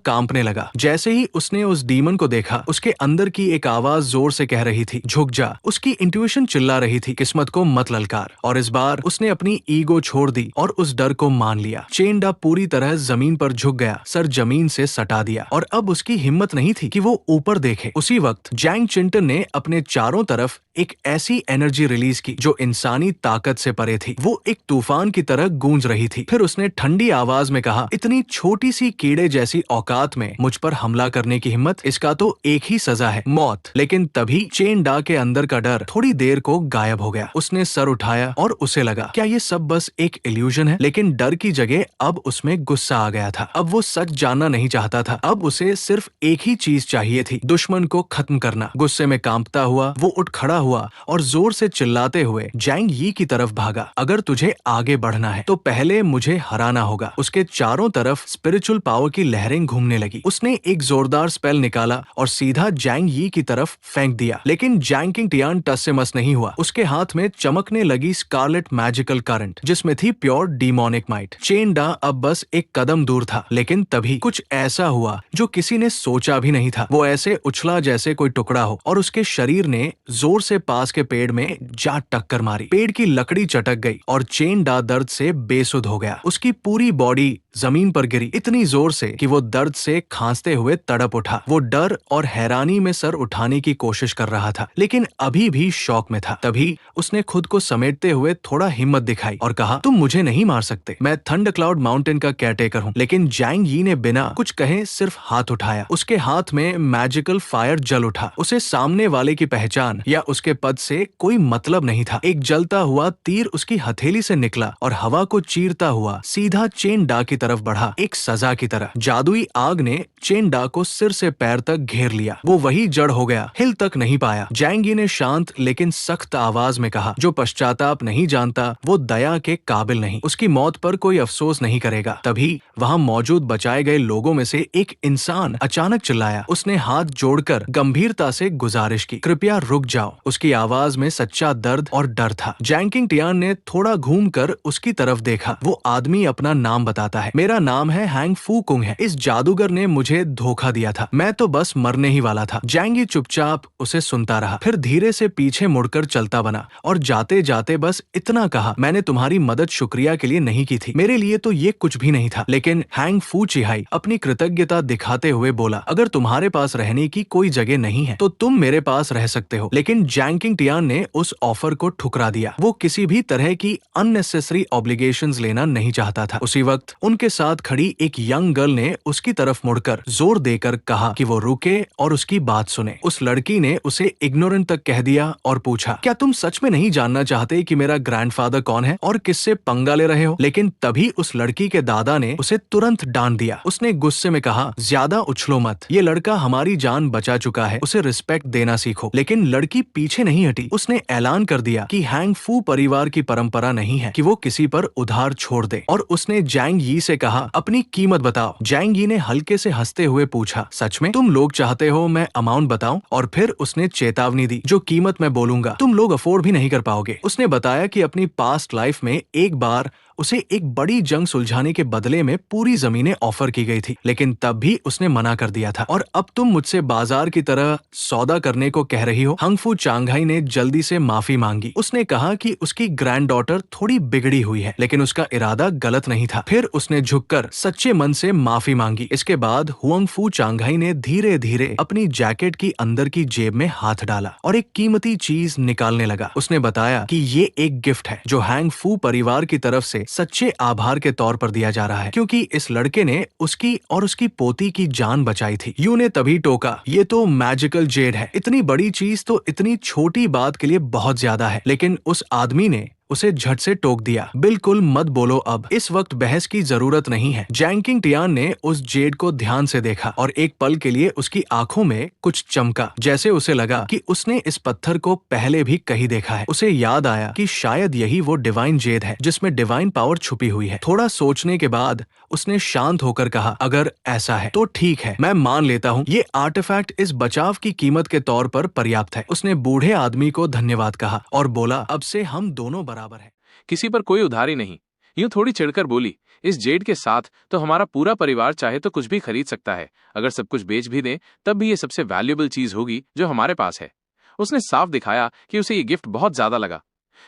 Speaker 1: कांपने लगा। जैसे ही उसने उस डीमन को देखा, उसके अंदर की एक आवाज जोर से कह रही थी, झुक जा। उसकी इंट्यूशन चिल्ला रही थी, किस्मत को मत ललकार। और इस बार उसने अपनी ईगो छोड़ दी और उस डर को मान लिया। चेंडा पूरी तरह जमीन पर झुक गया, सर जमीन से सटा दिया, और अब उसकी हिम्मत नहीं थी कि वो ऊपर देखे। उसी वक्त जैंग चिंटन ने अपने चारों तरफ एक ऐसी एनर्जी रिलीज की जो इंसानी ताकत से परे थी। वो एक तूफान की तरह गूंज रही थी। फिर उसने ठंडी आवाज में कहा, इतनी छोटी सी कीड़े जैसी औकात में मुझ पर हमला करने की हिम्मत, इसका तो एक ही सजा है, मौत। लेकिन तभी चेंडा के अंदर का डर थोड़ी देर को गायब हो गया। उसने सर उठाया और उसे लगा क्या ये सब बस एक इल्यूजन है। लेकिन डर की जगह अब उसमें गुस्सा आ गया था। अब वो सच जानना नहीं चाहता था। अब उसे सिर्फ एक ही चीज चाहिए थी, दुश्मन को खत्म करना। गुस्से में कांपता हुआ वो उठ खड़ा हुआ और जोर से चिल्लाते हुए जैंग यी की तरफ भागा। अगर तुझे आगे बढ़ना है तो पहले मुझे हराना होगा। उसके चारों तरफ स्पिरिचुअल पावर की लहरें घूमने लगी। उसने एक जोरदार स्पेल निकाला और सीधा जैंग यी की तरफ फेंक दिया। लेकिन जैंग किंग टियान टस से मस नहीं हुआ। उसके हाथ में चमकने लगी स्कारलेट मैजिकल करंट, जिसमें थी प्योर डीमोनिक माइट। चेंडा अब बस एक कदम दूर था। लेकिन तभी कुछ ऐसा हुआ जो किसी ने सोचा भी नहीं था। वो ऐसे उछला जैसे कोई टुकड़ा हो और उसके शरीर ने जोर से पास के पेड़ में जा टक्कर मारी। पेड़ की लकड़ी चटक गई और चेंडा दर्द से बेसुध हो गया। उसकी पूरी बॉडी जमीन पर गिरी, इतनी जोर से कि वो दर्द से खांसते हुए तड़प उठा। वो डर और हैरानी में सर उठाने की कोशिश कर रहा था, लेकिन अभी भी शौक में था। तभी उसने खुद को समेटते हुए थोड़ा हिम्मत दिखाई और कहा, तुम मुझे नहीं मार सकते, मैं थंडर क्लाउड माउंटेन का केयरटेकर हूँ। लेकिन जैंग यी ने बिना कुछ कहे सिर्फ हाथ उठाया। उसके हाथ में मैजिकल फायर जल उठा। उसे सामने वाले की पहचान या उसके पद से कोई मतलब नहीं था। एक जलता हुआ तीर उसकी हथेली से निकला और हवा को चीरता हुआ सीधा चेंडा की तरफ बढ़ा, एक सजा की तरह। जादुई आग ने चेंडा को सिर से पैर तक घेर लिया। वो वही जड़ हो गया, हिल तक नहीं पाया। जैंग यी ने शांत लेकिन सख्त आवाज में कहा, जो पश्चाताप नहीं जानता वो दया के काबिल नहीं। उसकी मौत पर कोई अफसोस नहीं करेगा। तभी वहाँ मौजूद बचाए गए लोगों में से एक इंसान अचानक चिल्लाया। उसने हाथ जोड़कर गंभीरता से गुजारिश की, कृपया रुक जाओ। उसकी आवाज में सच्चा दर्द और डर था। जैंग किंग टियान ने थोड़ा घूमकर उसकी तरफ देखा। वो आदमी अपना नाम बताता है, मेरा नाम है हैंग फू कुंग है। इस जादूगर ने मुझे धोखा दिया था, मैं तो बस मरने ही वाला था। जैंग यी चुपचाप उसे सुनता रहा, फिर धीरे से पीछे मुड़कर चलता बना और जाते जाते बस इतना कहा, मैंने तुम्हारी मदद शुक्रिया के लिए नहीं की थी, मेरे लिए तो ये कुछ भी नहीं था। लेकिन हैंग फू चिहाई अपनी कृतज्ञता दिखाते हुए बोला, अगर तुम्हारे पास रहने की कोई जगह नहीं है तो तुम मेरे पास रह सकते हो। लेकिन जैंग किंग टियान ने उस ऑफर को ठुकरा दिया। वो किसी भी तरह की अननेसेसरी ऑब्लिगेशंस लेना नहीं चाहता था। उसी वक्त उनके साथ खड़ी एक यंग गर्ल ने उसकी तरफ मुड़कर जोर देकर कहा कि वो रुके और उसकी बात सुने। उस लड़की ने उसे इग्नोरेंट तक कह दिया और पूछा, क्या तुम सच में नहीं जानना चाहते कि मेरा ग्रैंडफादर कौन है और किससे पंगा ले रहे हो? लेकिन तभी उस लड़की के दादा ने उसे तुरंत डांट दिया। उसने गुस्से में कहा, ज्यादा उछलो मत, ये लड़का हमारी जान बचा चुका है, उसे रिस्पेक्ट देना सीखो। लेकिन लड़की पीछे नहीं हटी। उसने ऐलान कर दिया कि हैंग फू परिवार की परंपरा नहीं है कि वो किसी पर उधार छोड़ दे। और उसने जैंग यी से कहा, अपनी कीमत बताओ। जैंग यी ने हल्के से हंसते हुए पूछा, सच में तुम लोग चाहते हो मैं अमाउंट बताऊं? और फिर उसने चेतावनी दी, जो कीमत मैं बोलूंगा तुम लोग अफोर्ड भी नहीं कर पाओगे। उसने बताया कि अपनी पास्ट लाइफ में एक बार उसे एक बड़ी जंग सुलझाने के बदले में पूरी जमीनें ऑफर की गई थी, लेकिन तब भी उसने मना कर दिया था। और अब तुम मुझसे बाजार की तरह सौदा करने को कह रही हो। हंग फू चांगहाई ने जल्दी से माफी मांगी। उसने कहा कि उसकी ग्रैंड डॉटर थोड़ी बिगड़ी हुई है, लेकिन उसका इरादा गलत नहीं था। फिर उसने झुककर सच्चे मन से माफी मांगी। इसके बाद हुआंग फू चांगहाई ने धीरे धीरे अपनी जैकेट की अंदर की जेब में हाथ डाला और एक कीमती चीज निकालने लगा। उसने बताया कि ये एक गिफ्ट है जो हैंग फू परिवार की तरफ से सच्चे आभार के तौर पर दिया जा रहा है, क्योंकि इस लड़के ने उसकी और उसकी पोती की जान बचाई थी। यू ने तभी टोका, ये तो मैजिकल जेड है, इतनी बड़ी चीज तो इतनी छोटी बात के लिए बहुत ज्यादा है। लेकिन उस आदमी ने उसे झट से टोक दिया, बिल्कुल मत बोलो अब, इस वक्त बहस की जरूरत नहीं है। जैंग किंग टियान ने उस जेड को ध्यान से देखा और एक पल के लिए उसकी आंखों में कुछ चमका, जैसे उसे लगा कि उसने इस पत्थर को पहले भी कहीं देखा है। उसे याद आया कि शायद यही वो डिवाइन जेड है जिसमें डिवाइन पावर छुपी हुई है। थोड़ा सोचने के बाद उसने शांत होकर कहा, अगर ऐसा है तो ठीक है, मैं मान लेता हूँ ये आर्टिफैक्ट इस बचाव की कीमत के तौर पर पर्याप्त है। उसने बूढ़े आदमी को धन्यवाद कहा और बोला, अब से हम दोनों बराबर हैं।
Speaker 2: किसी पर कोई उधारी नहीं। यूं थोड़ी चिढ़कर बोली, इस जेड के साथ तो हमारा पूरा परिवार चाहे तो कुछ भी खरीद सकता है। अगर सब कुछ बेच भी दें तब भी ये सबसे वैल्यूएबल चीज होगी जो हमारे पास है। उसने साफ दिखाया कि उसे ये गिफ्ट बहुत ज्यादा लगा।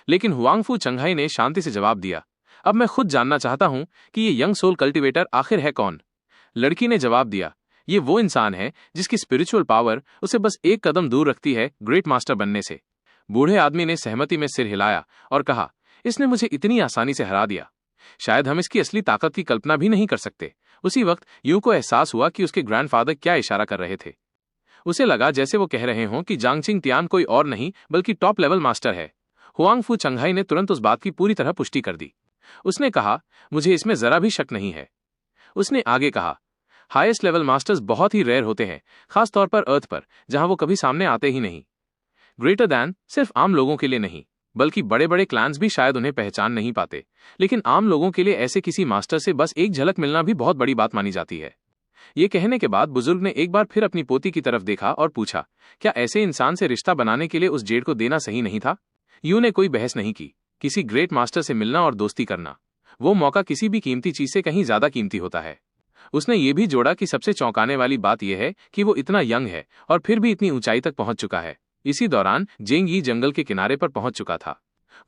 Speaker 2: लेकिन हुआंगफू चंघाई ने शांति से जवाब दिया, अब मैं खुद जानना चाहता हूं कि ये यंग सोल कल्टीवेटर आखिर है कौन। लड़की ने जवाब दिया, ये वो इंसान है जिसकी स्पिरिचुअल पावर उसे बस एक कदम दूर रखती है ग्रेट मास्टर बनने से। बूढ़े आदमी ने सहमति में सिर हिलाया और कहा, इसने मुझे इतनी आसानी से हरा दिया, शायद हम इसकी असली ताकत की कल्पना भी नहीं कर सकते। उसी वक्त यू को एहसास हुआ कि उसके ग्रैंडफादर क्या इशारा कर रहे थे। उसे लगा जैसे वो कह रहे हों कि जांगचिंग तियान कोई और नहीं बल्कि टॉप लेवल मास्टर है। हुआंगफू चंघाई ने तुरंत उस बात की पूरी तरह पुष्टि कर दी। उसने कहा, मुझे इसमें जरा भी शक नहीं है। उसने आगे कहा, हाईएस्ट लेवल मास्टर्स बहुत ही रेयर होते हैं, खास तौर पर अर्थ पर जहां वो कभी सामने आते ही नहीं। ग्रेटर दैन सिर्फ आम लोगों के लिए नहीं बल्कि बड़े बड़े क्लैंस भी शायद उन्हें पहचान नहीं पाते, लेकिन आम लोगों के लिए ऐसे किसी मास्टर से बस एक झलक मिलना भी बहुत बड़ी बात मानी जाती है। ये कहने के बाद बुजुर्ग ने एक बार फिर अपनी पोती की तरफ देखा और पूछा, क्या ऐसे इंसान से रिश्ता बनाने के लिए उस जेड को देना सही नहीं था? यू ने कोई बहस नहीं की। किसी ग्रेट मास्टर से मिलना और दोस्ती करना, वो मौका किसी भी कीमती चीज से कहीं ज्यादा कीमती होता है। उसने ये भी जोड़ा कि सबसे चौंकाने वाली बात यह है कि वो इतना यंग है और फिर भी इतनी ऊंचाई तक पहुंच चुका है। इसी दौरान जेंग यी जंगल के किनारे पर पहुंच चुका था।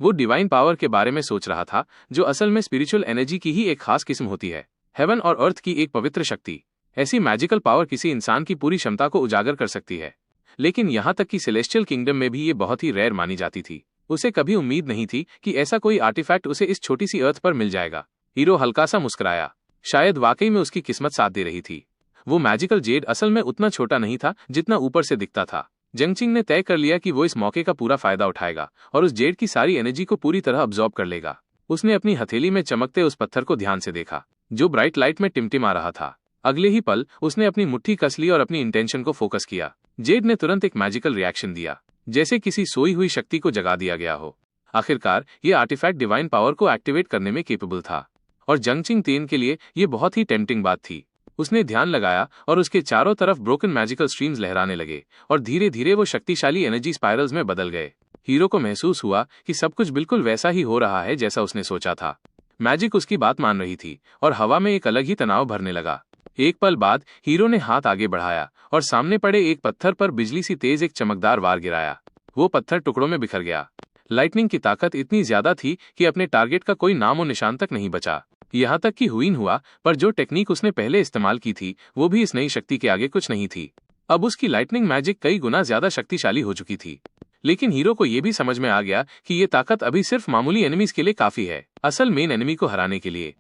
Speaker 2: वो डिवाइन पावर के बारे में सोच रहा था, जो असल में स्पिरिचुअल एनर्जी की ही एक खास किस्म होती है, हेवन और अर्थ की एक पवित्र शक्ति। ऐसी मैजिकल पावर किसी इंसान की पूरी क्षमता को उजागर कर सकती है, लेकिन यहाँ तक कि सेलेस्टियल किंगडम में भी ये बहुत ही रेयर मानी जाती थी। उसे कभी उम्मीद नहीं थी कि ऐसा कोई आर्टिफैक्ट उसे इस छोटी सी अर्थ पर मिल जाएगा। हीरो हल्का सा मुस्कुराया, शायद वाकई में उसकी किस्मत साथ दे रही थी। वो मैजिकल जेड असल में उतना छोटा नहीं था जितना ऊपर से दिखता था। जंगचिंग ने तय कर लिया कि वो इस मौके का पूरा फायदा उठाएगा और उस जेड की सारी एनर्जी को पूरी तरह अब्सॉर्ब कर लेगा। उसने अपनी हथेली में चमकते उस पत्थर को ध्यान से देखा, जो ब्राइट लाइट में टिमटिमा रहा था। अगले ही पल उसने अपनी मुट्ठी कस ली और अपनी इंटेंशन को फोकस किया। जेड ने तुरंत एक मैजिकल रिएक्शन दिया, जैसे किसी सोई हुई शक्ति को जगा दिया गया हो। आखिरकार ये आर्टिफैक्ट डिवाइन पावर को एक्टिवेट करने में केपेबल था और जंगचिंग तेन के लिए ये बहुत ही टेम्पटिंग बात थी। उसने ध्यान लगाया और उसके चारों तरफ ब्रोकन मैजिकल स्ट्रीम्स लहराने लगे और धीरे धीरे वो शक्तिशाली एनर्जी स्पाइरल्स में बदल गए। हीरो को महसूस हुआ कि सब कुछ बिल्कुल वैसा ही हो रहा है जैसा उसने सोचा था। मैजिक उसकी बात मान रही थी और हवा में एक अलग ही तनाव भरने लगा। एक पल बाद हीरो ने हाथ आगे बढ़ाया और सामने पड़े एक पत्थर पर बिजली सी तेज एक चमकदार वार गिराया। वो पत्थर टुकड़ों में बिखर गया। लाइटनिंग की ताकत इतनी ज्यादा थी कि अपने टारगेट का कोई नामो निशान तक नहीं बचा। यहाँ तक कि हुईन हुआ, पर जो टेक्निक उसने पहले इस्तेमाल की थी वो भी इस नई शक्ति के आगे कुछ नहीं थी। अब उसकी लाइटनिंग मैजिक कई गुना ज्यादा शक्तिशाली हो चुकी थी। लेकिन हीरो को यह भी समझ में आ गया कि ये ताकत अभी सिर्फ मामूली एनिमीज के लिए काफी है, असल मेन एनिमी को हराने के लिए।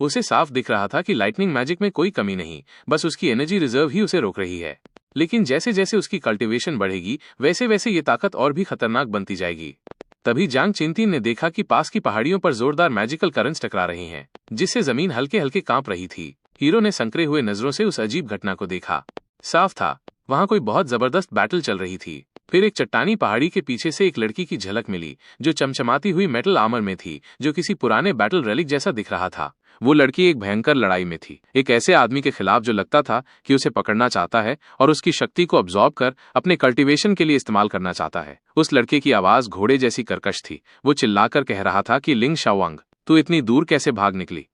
Speaker 2: उसे साफ दिख रहा था कि लाइटनिंग मैजिक में कोई कमी नहीं, बस उसकी एनर्जी रिजर्व ही उसे रोक रही है। लेकिन जैसे जैसे उसकी कल्टीवेशन बढ़ेगी वैसे वैसे ये ताकत और भी खतरनाक बनती जाएगी। तभी जांग चिंतीन ने देखा कि पास की पहाड़ियों पर जोरदार मैजिकल करंट्स टकरा रही हैं, जिससे जमीन हल्के हल्के कांप रही थी। हीरो ने संकरे हुए नजरों से उस अजीब घटना को देखा। साफ था, वहां कोई बहुत जबरदस्त बैटल चल रही थी। फिर एक चट्टानी पहाड़ी के पीछे से एक लड़की की झलक मिली, जो चमचमाती हुई मेटल आर्मर में थी, जो किसी पुराने बैटल रेलिक जैसा दिख रहा था। वो लड़की एक भयंकर लड़ाई में थी, एक ऐसे आदमी के खिलाफ जो लगता था कि उसे पकड़ना चाहता है और उसकी शक्ति को अब्सॉर्ब कर अपने कल्टीवेशन के लिए इस्तेमाल करना चाहता है। उस लड़के की आवाज घोड़े जैसी कर्कश थी। वो चिल्लाकर कह रहा था कि लिंग शाओवांग, तू इतनी दूर कैसे भाग निकली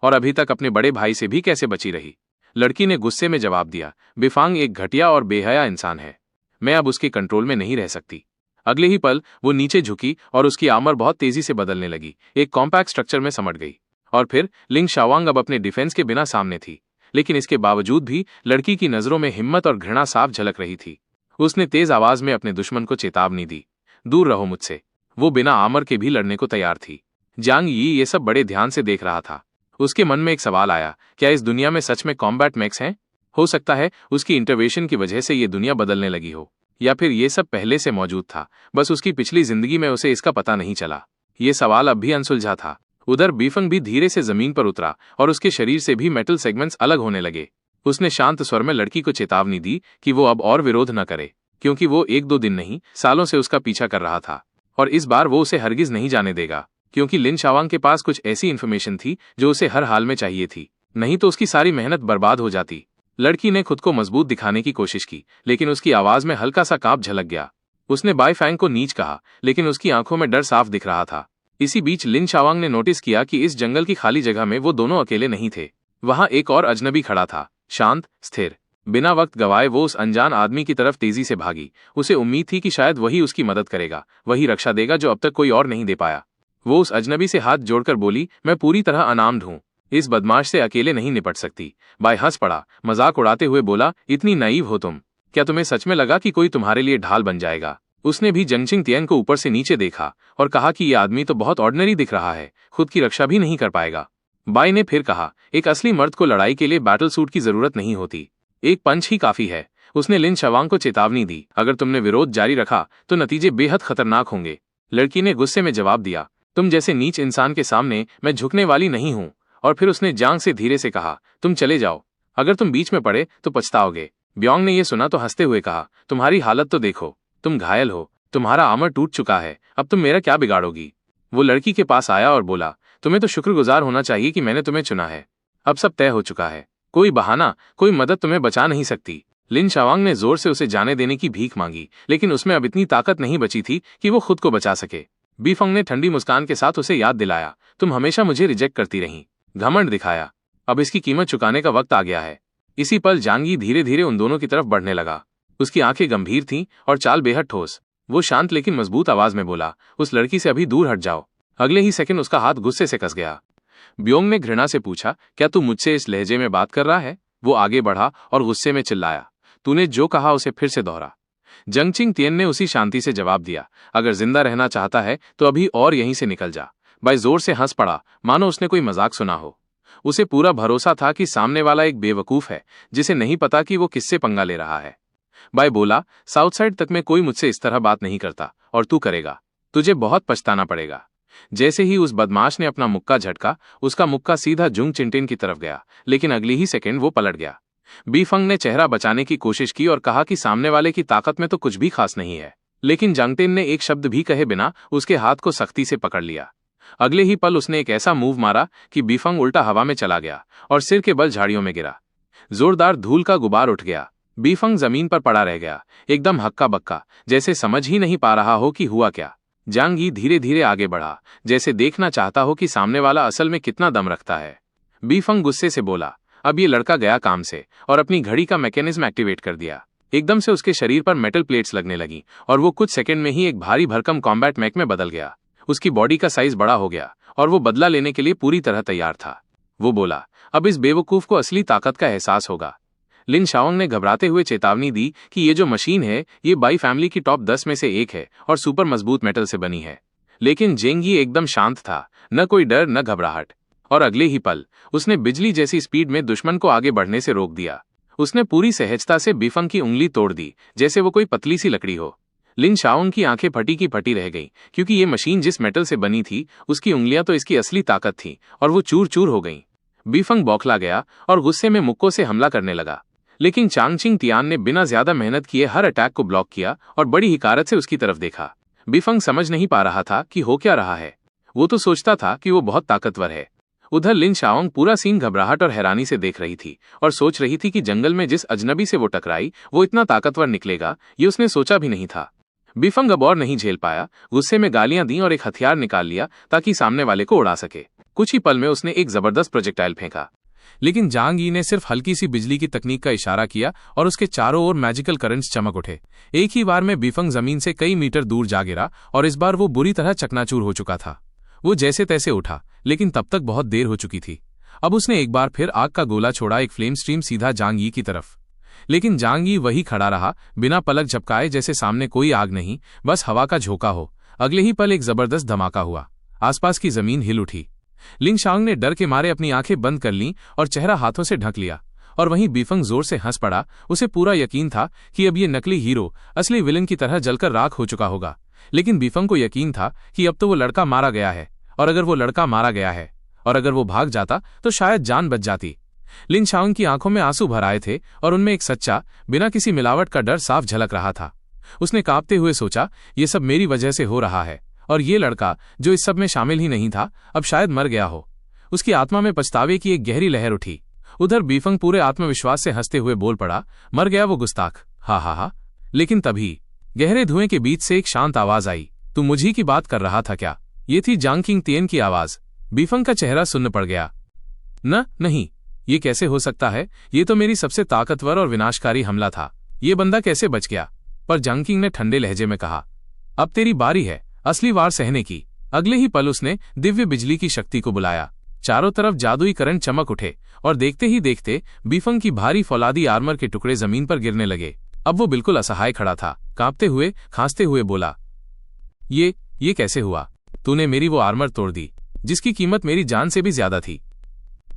Speaker 2: और अभी तक अपने बड़े भाई से भी कैसे बची रही? लड़की ने गुस्से में जवाब दिया, बिफांग एक घटिया और बेहया इंसान है, मैं अब उसके कंट्रोल में नहीं रह सकती। अगले ही पल वो नीचे झुकी और उसकी आर्मर बहुत तेजी से बदलने लगी, एक कॉम्पैक्ट स्ट्रक्चर में समट गई। और फिर लिंग शाओवांग अब अपने डिफेंस के बिना सामने थी, लेकिन इसके बावजूद भी लड़की की नजरों में हिम्मत और घृणा साफ झलक रही थी। उसने तेज आवाज में अपने दुश्मन को चेतावनी दी, दूर रहो मुझसे। वो बिना आर्मर के भी लड़ने को तैयार थी। जांग यी ये सब बड़े ध्यान से देख रहा था। उसके मन में एक सवाल आया, क्या इस दुनिया में सच में कॉम्बैट मैक्स हैं? हो सकता है उसकी इंटरवेंशन की वजह से ये दुनिया बदलने लगी हो, या फिर ये सब पहले से मौजूद था, बस उसकी पिछली जिंदगी में उसे इसका पता नहीं चला। ये सवाल अब भी अनसुलझा था। उधर बीफंग भी धीरे से जमीन पर उतरा और उसके शरीर से भी मेटल सेगमेंट्स अलग होने लगे। उसने शांत स्वर में लड़की को चेतावनी दी कि वो अब और विरोध न करे, क्योंकि वो 1-2 दिन नहीं, सालों से उसका पीछा कर रहा था और इस बार वो उसे हरगिज नहीं जाने देगा, क्योंकि लिन शाओवांग के पास कुछ ऐसी इन्फॉर्मेशन थी जो उसे हर हाल में चाहिए थी, नहीं तो उसकी सारी मेहनत बर्बाद हो जाती। लड़की ने खुद को मजबूत दिखाने की कोशिश की, लेकिन उसकी आवाज में हल्का सा कांप झलक गया। उसने बाई फैंग को नीच कहा, लेकिन उसकी आंखों में डर साफ दिख रहा था। इसी बीच लिन शाओवांग ने नोटिस किया कि इस जंगल की खाली जगह में वो दोनों अकेले नहीं थे। वहां एक और अजनबी खड़ा था, शांत, स्थिर। बिना वक्त गवाए वो उस अनजान आदमी की तरफ तेजी से भागी। उसे उम्मीद थी कि शायद वही उसकी मदद करेगा, वही रक्षा देगा जो अब तक कोई और नहीं दे पाया। वो उस अजनबी से हाथ जोड़कर बोली, मैं पूरी तरह अनार्म्ड हूं, इस बदमाश से अकेले नहीं निपट सकती। बाई हंस पड़ा, मजाक उड़ाते हुए बोला, इतनी नाइव हो तुम? क्या तुम्हें सच में लगा कि कोई तुम्हारे लिए ढाल बन जाएगा? उसने भी जंगचिंग तियन को ऊपर से नीचे देखा और कहा कि यह आदमी तो बहुत ऑर्डिनरी दिख रहा है, खुद की रक्षा भी नहीं कर पाएगा। बाई ने फिर कहा, एक असली मर्द को लड़ाई के लिए बैटल सूट की जरूरत नहीं होती, एक पंच ही काफी है। उसने लिन शाओवांग को चेतावनी दी, अगर तुमने विरोध जारी रखा तो नतीजे बेहद खतरनाक होंगे। लड़की ने गुस्से में जवाब दिया, तुम जैसे नीच इंसान के सामने मैं झुकने वाली नहीं हूं। और फिर उसने जांग से धीरे से कहा, तुम चले जाओ, अगर तुम बीच में पड़े तो पछताओगे। ब्योंग ने यह सुना तो हंसते हुए कहा, तुम्हारी हालत तो देखो, तुम घायल हो, तुम्हारा आर्मर टूट चुका है, अब तुम मेरा क्या बिगाड़ोगी? वो लड़की के पास आया और बोला, तुम्हें तो शुक्रगुजार होना चाहिए कि मैंने तुम्हें चुना है, अब सब तय हो चुका है, कोई बहाना, कोई मदद तुम्हें बचा नहीं सकती। लिन शाओवांग ने जोर से उसे जाने देने की भीख मांगी, लेकिन उसमें अब इतनी ताकत नहीं बची थी कि वो खुद को बचा सके। बीफंग ने ठंडी मुस्कान के साथ उसे याद दिलाया, तुम हमेशा मुझे रिजेक्ट करती रही, घमंड दिखाया, अब इसकी कीमत चुकाने का वक्त आ गया है। इसी पल जांग यी धीरे धीरे उन दोनों की तरफ बढ़ने लगा। उसकी आंखें गंभीर थीं और चाल बेहद ठोस। वो शांत लेकिन मजबूत आवाज में बोला, उस लड़की से अभी दूर हट जाओ। अगले ही सेकंड उसका हाथ गुस्से से कस गया। ब्योंग ने घृणा से पूछा, क्या तू मुझसे इस लहजे में बात कर रहा है? वो आगे बढ़ा और गुस्से में चिल्लाया, तूने जो कहा उसे फिर से दोहरा। जंगचिंग तियन ने उसी शांति से जवाब दिया, अगर जिंदा रहना चाहता है तो अभी और यहीं से निकल जा। बाई जोर से हंस पड़ा, मानो उसने कोई मजाक सुना हो। उसे पूरा भरोसा था कि सामने वाला एक बेवकूफ है जिसे नहीं पता कि वो किससे पंगा ले रहा है। बाई बोला, साउथ साइड तक में कोई मुझसे इस तरह बात नहीं करता और तू करेगा, तुझे बहुत पछताना पड़ेगा। जैसे ही उस बदमाश ने अपना मुक्का झटका, उसका मुक्का सीधा जुंग चिंटिन की तरफ गया, लेकिन अगली ही सेकंड वो पलट गया। बीफंग ने चेहरा बचाने की कोशिश की और कहा कि सामने वाले की ताकत में तो कुछ भी खास नहीं है, लेकिन जंगटेन ने एक शब्द भी कहे बिना उसके हाथ को सख्ती से पकड़ लिया। अगले ही पल उसने एक ऐसा मूव मारा कि बीफंग उल्टा हवा में चला गया और सिर के बल झाड़ियों में गिरा। जोरदार धूल का गुबार उठ गया। बीफंग जमीन पर पड़ा रह गया, एकदम हक्का बक्का, जैसे समझ ही नहीं पा रहा हो कि हुआ क्या। जांग यी धीरे धीरे आगे बढ़ा, जैसे देखना चाहता हो कि सामने वाला असल में कितना दम रखता है। बीफंग गुस्से से बोला, अब ये लड़का गया काम से और अपनी घड़ी का मैकेनिज्म एक्टिवेट कर दिया। एकदम से उसके शरीर पर मेटल प्लेट्स लगने लगी और वो कुछ सेकंड में ही एक भारी भरकम कॉम्बैट मैक में बदल गया। उसकी बॉडी का साइज बड़ा हो गया और वो बदला लेने के लिए पूरी तरह तैयार था। वो बोला, अब इस बेवकूफ को असली ताकत का एहसास होगा। लिन शाओवांग ने घबराते हुए चेतावनी दी कि ये जो मशीन है ये बाई फैमिली की टॉप 10 में से एक है और सुपर मजबूत मेटल से बनी है। लेकिन जेंग यी एकदम शांत था, न कोई डर न घबराहट। और अगले ही पल उसने बिजली जैसी स्पीड में दुश्मन को आगे बढ़ने से रोक दिया। उसने पूरी सहजता से बीफंग की उंगली तोड़ दी, जैसे वो कोई पतली सी लकड़ी हो। लिन शाओवांग की आंखें फटी की फटी रह गईं, क्योंकि ये मशीन जिस मेटल से बनी थी उसकी उंगलियां तो इसकी असली ताकत थी और वो चूर चूर हो गईं। बीफंग बौखला गया और गुस्से में मुक्कों से हमला करने लगा, लेकिन चांगचिंग तियान ने बिना ज्यादा मेहनत किए हर अटैक को ब्लॉक किया और बड़ी हिकारत से उसकी तरफ देखा। बीफंग समझ नहीं पा रहा था कि हो क्या रहा है। वो तो सोचता था कि वो बहुत ताकतवर है। उधर लिन शाओवांग पूरा सीन घबराहट और हैरानी से देख रही थी और सोच रही थी कि जंगल में जिस अजनबी से वो टकराई वो इतना ताकतवर निकलेगा, ये उसने सोचा भी नहीं था। बीफंग अब और नहीं झेल पाया, गुस्से में गालियां दी और एक हथियार निकाल लिया ताकि सामने वाले को उड़ा सके। कुछ ही पल में उसने एक जबरदस्त प्रोजेक्टाइल फेंका, लेकिन जांग यी ने सिर्फ हल्की सी बिजली की तकनीक का इशारा किया और उसके चारों ओर मैजिकल करंट्स चमक उठे। एक ही बार में बीफंग जमीन से कई मीटर दूर जा गिरा और इस बार वो बुरी तरह चकनाचूर हो चुका था। वो जैसे तैसे उठा, लेकिन तब तक बहुत देर हो चुकी थी। अब उसने एक बार फिर आग का गोला छोड़ा, एक फ्लेम स्ट्रीम सीधा जांग यी की तरफ। लेकिन जांग यी वही खड़ा रहा, बिना पलक झपकाए, जैसे सामने कोई आग नहीं, बस हवा का झोंका हो। अगले ही पल एक जबरदस्त धमाका हुआ, आसपास की जमीन हिल उठी। लिन शाओवांग ने डर के मारे अपनी आंखें बंद कर लीं और चेहरा हाथों से ढक लिया। और वहीं बीफंग जोर से हंस पड़ा। उसे पूरा यकीन था कि अब ये नकली हीरो असली विलन की तरह जलकर राख हो चुका होगा, लेकिन बीफंग को यकीन था कि अब तो वो लड़का मारा गया है, और अगर वो लड़का मारा गया है और अगर वो भाग जाता तो शायद जान बच जाती। लिन शाओंग की आंखों में आंसू भर आए थे और उनमें एक सच्चा, बिना किसी मिलावट का डर साफ झलक रहा था। उसने कांपते हुए सोचा, ये सब मेरी वजह से हो रहा है, और ये लड़का जो इस सब में शामिल ही नहीं था अब शायद मर गया हो। उसकी आत्मा में पछतावे की एक गहरी लहर उठी। उधर बीफंग पूरे आत्मविश्वास से हंसते हुए बोल पड़ा, मर गया वो गुस्ताख, हा हा हा। लेकिन तभी गहरे धुएं के बीच से एक शांत आवाज आई, तू मुझी की बात कर रहा था क्या? ये थी जांग किंग तियन की आवाज। बीफंग का चेहरा सुन्न पड़ गया। नहीं, ये कैसे हो सकता है? ये तो मेरी सबसे ताकतवर और विनाशकारी हमला था। ये बंदा कैसे बच गया? पर जांग किंग ने ठंडे लहजे में कहा, अब तेरी बारी है असली वार सहने की। अगले ही पल उसने दिव्य बिजली की शक्ति को बुलाया। चारों तरफ जादुई करंट चमक उठे और देखते ही देखते बीफंग की भारी फौलादी आर्मर के टुकड़े जमीन पर गिरने लगे। अब वो बिल्कुल असहाय खड़ा था, कांपते हुए खांसते हुए बोला, ये कैसे हुआ? तूने मेरी वो आर्मर तोड़ दी जिसकी कीमत मेरी जान से भी ज्यादा थी।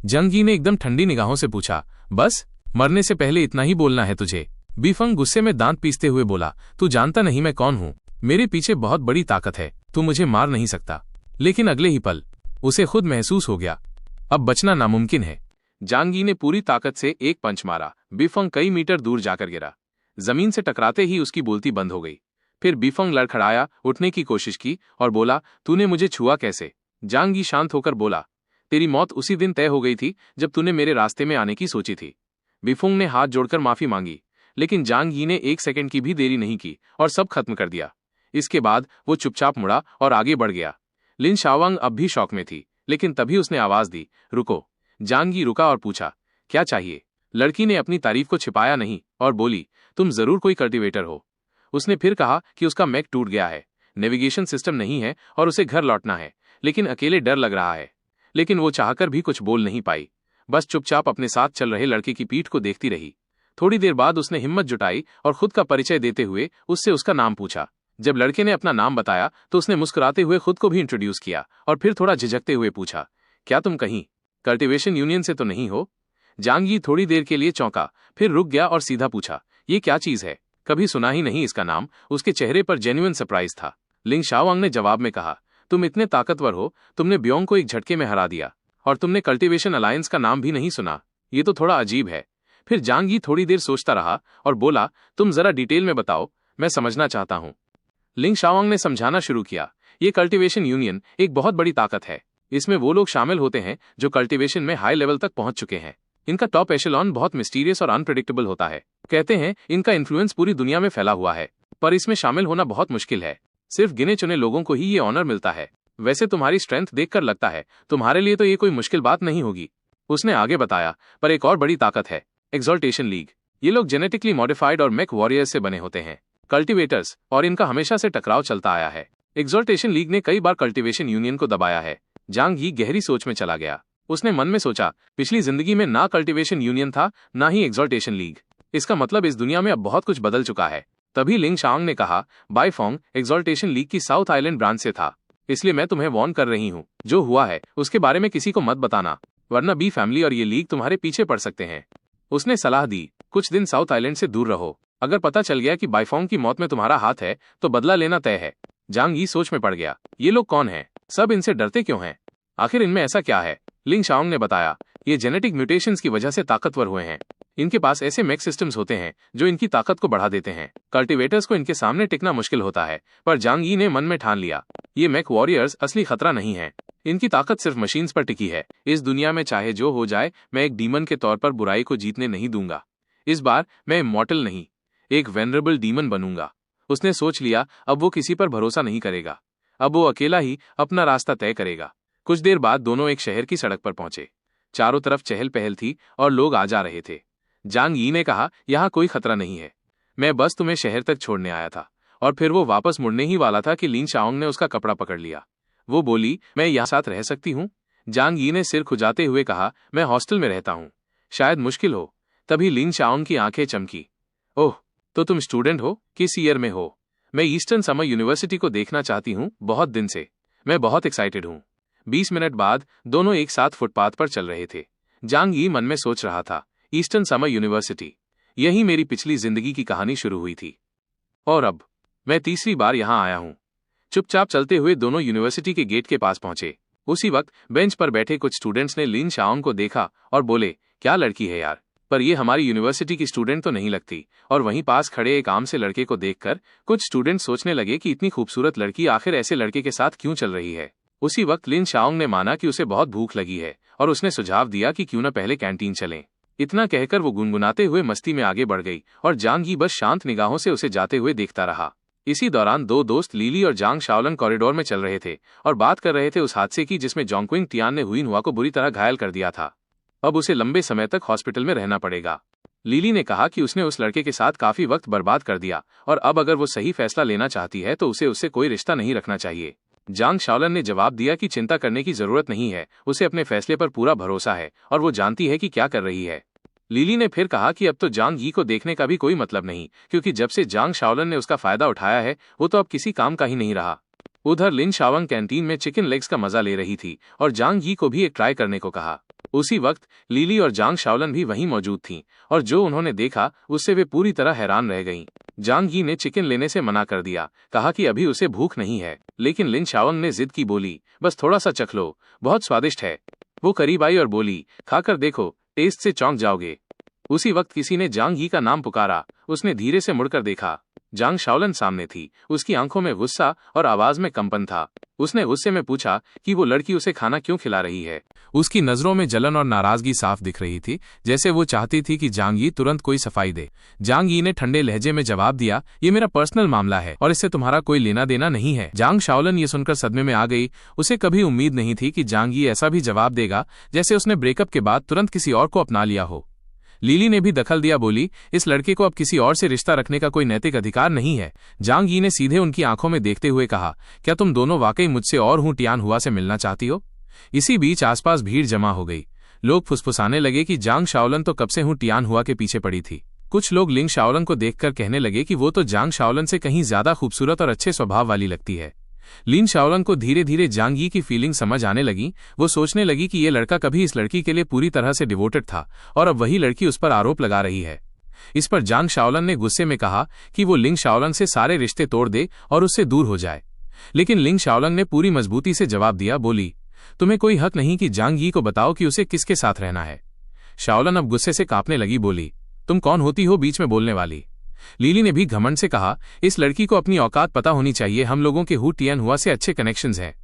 Speaker 2: जंग यी ने एकदम ठंडी निगाहों से पूछा, बस मरने से पहले इतना ही बोलना है तुझे? बीफंग गुस्से में दांत पीसते हुए बोला, तू जानता नहीं मैं कौन हूं। मेरे पीछे बहुत बड़ी ताकत है, तू मुझे मार नहीं सकता। लेकिन अगले ही पल उसे खुद महसूस हो गया, अब बचना नामुमकिन है। जांग यी ने पूरी ताकत से एक पंच मारा। बीफंग कई मीटर दूर जाकर गिरा। जमीन से टकराते ही उसकी बोलती बंद हो गई। फिर बीफंग लड़खड़ाया, उठने की कोशिश की और बोला, तूने मुझे छुआ कैसे? जांग यी शांत होकर बोला, तेरी मौत उसी दिन तय हो गई थी जब तूने मेरे रास्ते में आने की सोची थी। बीफंग ने हाथ जोड़कर माफी मांगी, लेकिन जांग यी ने एक सेकंड की भी देरी नहीं की और सब खत्म कर दिया। इसके बाद वो चुपचाप मुड़ा और आगे बढ़ गया। लिन शाओवांग अब भी शौक में थी, लेकिन तभी उसने आवाज दी, रुको। जांग यी रुका और पूछा, क्या चाहिए? लड़की ने अपनी तारीफ को छिपाया नहीं और बोली, तुम जरूर कोई कल्टीवेटर हो। उसने फिर कहा कि उसका मैक टूट गया है, नेविगेशन सिस्टम नहीं है और उसे घर लौटना है, लेकिन अकेले डर लग रहा है। लेकिन वो चाहकर भी कुछ बोल नहीं पाई, बस चुपचाप अपने साथ चल रहे लड़के की पीठ को देखती रही। थोड़ी देर बाद उसने हिम्मत जुटाई और खुद का परिचय देते हुए उससे उसका नाम पूछा। जब लड़के ने अपना नाम बताया तो उसने मुस्कुराते हुए खुद को भी इंट्रोड्यूस किया और फिर थोड़ा झिझकते हुए पूछा, क्या तुम कहीं कल्टीवेशन यूनियन से तो नहीं हो? जांग यी थोड़ी देर के लिए चौंका, फिर रुक गया और सीधा पूछा, ये क्या चीज है? कभी सुना ही नहीं इसका नाम। उसके चेहरे पर जेन्युइन सरप्राइज था। लिन शाओवांग ने जवाब में कहा, तुम इतने ताकतवर हो, तुमने ब्योंग को एक झटके में हरा दिया और तुमने कल्टीवेशन अलायंस का नाम भी नहीं सुना। ये तो थोड़ा अजीब है। फिर जांग यी थोड़ी देर सोचता रहा और बोला, तुम जरा डिटेल में बताओ, मैं समझना चाहता हूं। लिन शाओवांग ने समझाना शुरू किया, ये कल्टीवेशन यूनियन एक बहुत बड़ी ताकत है। इसमें वो लोग शामिल होते हैं जो कल्टीवेशन में हाई लेवल तक पहुंच चुके हैं। इनका टॉप एशेलॉन बहुत मिस्टीरियस और अनप्रेडिक्टेबल होता है। कहते हैं इनका इन्फ्लुएंस पूरी दुनिया में फैला हुआ है, पर इसमें शामिल होना बहुत मुश्किल है। सिर्फ गिने चुने लोगों को ही ये ऑनर मिलता है। वैसे तुम्हारी स्ट्रेंथ देखकर लगता है तुम्हारे लिए तो ये कोई मुश्किल बात नहीं होगी। उसने आगे बताया, पर एक और बड़ी ताकत है, एक्सॉल्टेशन लीग। ये लोग जेनेटिकली मॉडिफाइड और मेक वॉरियर्स से बने होते हैं, कल्टीवेटर्स, और इनका हमेशा से टकराव चलता आया है। एक्सॉल्टेशन लीग ने कई बार कल्टीवेशन यूनियन को दबाया है। जांग यी गहरी सोच में चला गया। उसने मन में सोचा, पिछली जिंदगी में ना कल्टीवेशन यूनियन था ना ही एक्सॉल्टेशन लीग। इसका मतलब इस दुनिया में अब बहुत कुछ बदल चुका है। तभी लिन शाओंग ने कहा, बाईफोंग एक्सॉल्टेशन लीग की साउथ आइलैंड ब्रांच से था, इसलिए मैं तुम्हें वार्न कर रही हूँ, जो हुआ है उसके बारे में किसी को मत बताना, वरना बी फैमिली और ये लीग तुम्हारे पीछे पड़ सकते हैं। उसने सलाह दी, कुछ दिन साउथ आइलैंड से दूर रहो। अगर पता चल गया कि बाईफोंग की मौत में तुम्हारा हाथ है तो बदला लेना तय है। जांग यी सोच में पड़ गया, ये लोग कौन हैं? सब इनसे डरते क्यों हैं? आखिर इनमें ऐसा क्या है? लिन शाओंग ने बताया, ये जेनेटिक म्यूटेशंस की वजह से ताकतवर हुए हैं। इनके पास ऐसे मैक सिस्टम्स होते हैं जो इनकी ताकत को बढ़ा देते हैं। कल्टीवेटर्स को इनके सामने टिकना मुश्किल होता है, पर जांग यी ने मन में ठान लिया, ये मैक वॉरियर्स असली खतरा नहीं है। इनकी ताकत सिर्फ मशीन्स पर टिकी है। इस दुनिया में चाहे जो हो जाए, मैं एक डीमन के तौर पर बुराई को जीतने नहीं दूंगा। इस बार मैं इमॉर्टल नहीं, एक वेनरेबल डीमन बनूंगा। उसने सोच लिया, अब वो किसी पर भरोसा नहीं करेगा। अब वो अकेला ही अपना रास्ता तय करेगा। कुछ देर बाद दोनों एक शहर की सड़क पर पहुंचे। चारों तरफ चहल पहल थी और लोग आ जा रहे थे। जांग यी ने कहा, यहाँ कोई खतरा नहीं है, मैं बस तुम्हें शहर तक छोड़ने आया था। और फिर वो वापस मुड़ने ही वाला था कि लिन शाओंग ने उसका कपड़ा पकड़ लिया। वो बोली, मैं यहाँ साथ रह सकती हूँ? जांग यी ने सिर खुजाते हुए कहा, मैं हॉस्टल में रहता हूँ, शायद मुश्किल हो। तभी लिन शाओंग की आंखें चमकी, ओह, तो तुम स्टूडेंट हो? किस ईयर में हो? मैं ईस्टर्न समर यूनिवर्सिटी को देखना चाहती हूँ बहुत दिन से, मैं बहुत एक्साइटेड हूँ। 20 मिनट बाद दोनों एक साथ फुटपाथ पर चल रहे थे। जांग यी मन में सोच रहा था, ईस्टर्न समर यूनिवर्सिटी, यही मेरी पिछली जिंदगी की कहानी शुरू हुई थी और अब मैं तीसरी बार यहाँ आया हूँ। चुपचाप चलते हुए दोनों यूनिवर्सिटी के गेट के पास पहुंचे। उसी वक्त बेंच पर बैठे कुछ स्टूडेंट्स ने लिन शाओंग को देखा और बोले, क्या लड़की है यार, पर ये हमारी यूनिवर्सिटी की स्टूडेंट तो नहीं लगती। और वहीं पास खड़े एक आम से लड़के को देखकर कुछ स्टूडेंट सोचने लगे कि इतनी खूबसूरत लड़की आखिर ऐसे लड़के के साथ क्यों चल रही है। उसी वक्त लिन शाओंग ने माना कि उसे बहुत भूख लगी है और उसने सुझाव दिया कि क्यों न पहले कैंटीन चलें। इतना कहकर वो गुनगुनाते हुए मस्ती में आगे बढ़ गई और जांग यी बस शांत निगाहों से उसे जाते हुए देखता रहा। इसी दौरान दो दोस्त लिली और जांग शाओलन कॉरिडोर में चल रहे थे और बात कर रहे थे उस हादसे की जिसमें जोंगक्विंग टियान ने हुइनहुआ को बुरी तरह घायल कर दिया था। अब उसे लंबे समय तक हॉस्पिटल में रहना पड़ेगा। लिली ने कहा कि उसने उस लड़के के साथ काफी वक्त बर्बाद कर दिया और अब अगर वो सही फैसला लेना चाहती है तो उसे उससे कोई रिश्ता नहीं रखना चाहिए। जांग शाओलन ने जवाब दिया कि चिंता करने की जरूरत नहीं है, उसे अपने फैसले पर पूरा भरोसा है और वो जानती है कि क्या कर रही है। लिली ने फिर कहा कि अब तो जांग यी को देखने का भी कोई मतलब नहीं, क्योंकि जब से जांग शाओलन ने उसका फायदा उठाया है वो तो अब किसी काम का ही नहीं रहा। उधर लिन शाओंग कैंटीन में चिकन लेग्स का मजा ले रही थी और जांग यी को भी एक ट्राई करने को कहा। उसी वक्त लिली और जांग शाओलन भी वहीं मौजूद थीं और जो उन्होंने देखा उससे वे पूरी तरह हैरान रह गईं। जांग यी ने चिकन लेने से मना कर दिया, कहा कि अभी उसे भूख नहीं है, लेकिन लिन शाओंग ने जिद की, बोली बस थोड़ा सा चख लो, बहुत स्वादिष्ट है। वो करीब आई और बोली, खाकर देखो, टेस्ट से चौंक जाओगे। उसी वक्त किसी ने जांग यी का नाम पुकारा। उसने धीरे से मुड़कर देखा, जांग शाओलन सामने थी। उसकी आंखों में गुस्सा और आवाज में कंपन था। उसने गुस्से में पूछा कि वो लड़की उसे खाना क्यों खिला रही है। उसकी नजरों में जलन और नाराजगी साफ दिख रही थी, जैसे वो चाहती थी कि जांग यी तुरंत कोई सफाई दे। जांग यी ने ठंडे लहजे में जवाब दिया, ये मेरा पर्सनल मामला है और इससे तुम्हारा कोई लेना देना नहीं है। जांग शाओलन ये सुनकर सदमे में आ गई। उसे कभी उम्मीद नहीं थी कि जांग यी ऐसा भी जवाब देगा जैसे उसने ब्रेकअप के बाद तुरंत किसी और को अपना लिया हो। लिली ने भी दखल दिया, बोली इस लड़के को अब किसी और से रिश्ता रखने का कोई नैतिक अधिकार नहीं है। जांग यी ने सीधे उनकी आंखों में देखते हुए कहा, क्या तुम दोनों वाकई मुझसे और हूं टियान हुआ से मिलना चाहती हो? इसी बीच आसपास भीड़ जमा हो गई। लोग फुसफुसाने लगे कि जांग शाओलन तो कब से हूं टियान हुआ के पीछे पड़ी थी। कुछ लोग लिंग शाओलन को देखकर कहने लगे कि वो तो जांग शाओलन से कहीं ज्यादा खूबसूरत और अच्छे स्वभाव वाली लगती है। लिन शाओलन को धीरे धीरे जांग यी की फीलिंग समझ आने लगी। वो सोचने लगी कि ये लड़का कभी इस लड़की के लिए पूरी तरह से डिवोटेड था और अब वही लड़की उस पर आरोप लगा रही है। इस पर जांग शाओलन ने गुस्से में कहा कि वो लिंग शाओलन से सारे रिश्ते तोड़ दे और उससे दूर हो जाए। लेकिन लिंग शाओलन ने पूरी मजबूती से जवाब दिया, बोली तुम्हें कोई हक नहीं कि जांग यी को बताओ कि उसे किसके साथ रहना है। शाओलन अब गुस्से से कांपने लगी, बोली तुम कौन होती हो बीच में बोलने वाली? लिली ने भी घमंड से कहा, इस लड़की को अपनी औकात पता होनी चाहिए, हम लोगों के हू टियान हुआ से अच्छे कनेक्शंस हैं।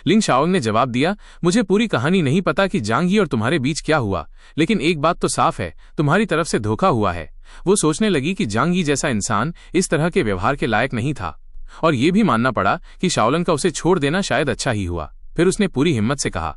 Speaker 2: लिंग शाओंग ने जवाब दिया, मुझे पूरी कहानी नहीं पता कि जांग यी और तुम्हारे बीच क्या हुआ, लेकिन एक बात तो साफ है, तुम्हारी तरफ से धोखा हुआ है। वो सोचने लगी कि जांग यी जैसा इंसान इस तरह के व्यवहार के लायक नहीं था और ये भी मानना पड़ा कि शाओलन का उसे छोड़ देना शायद अच्छा ही हुआ। फिर उसने पूरी हिम्मत से कहा,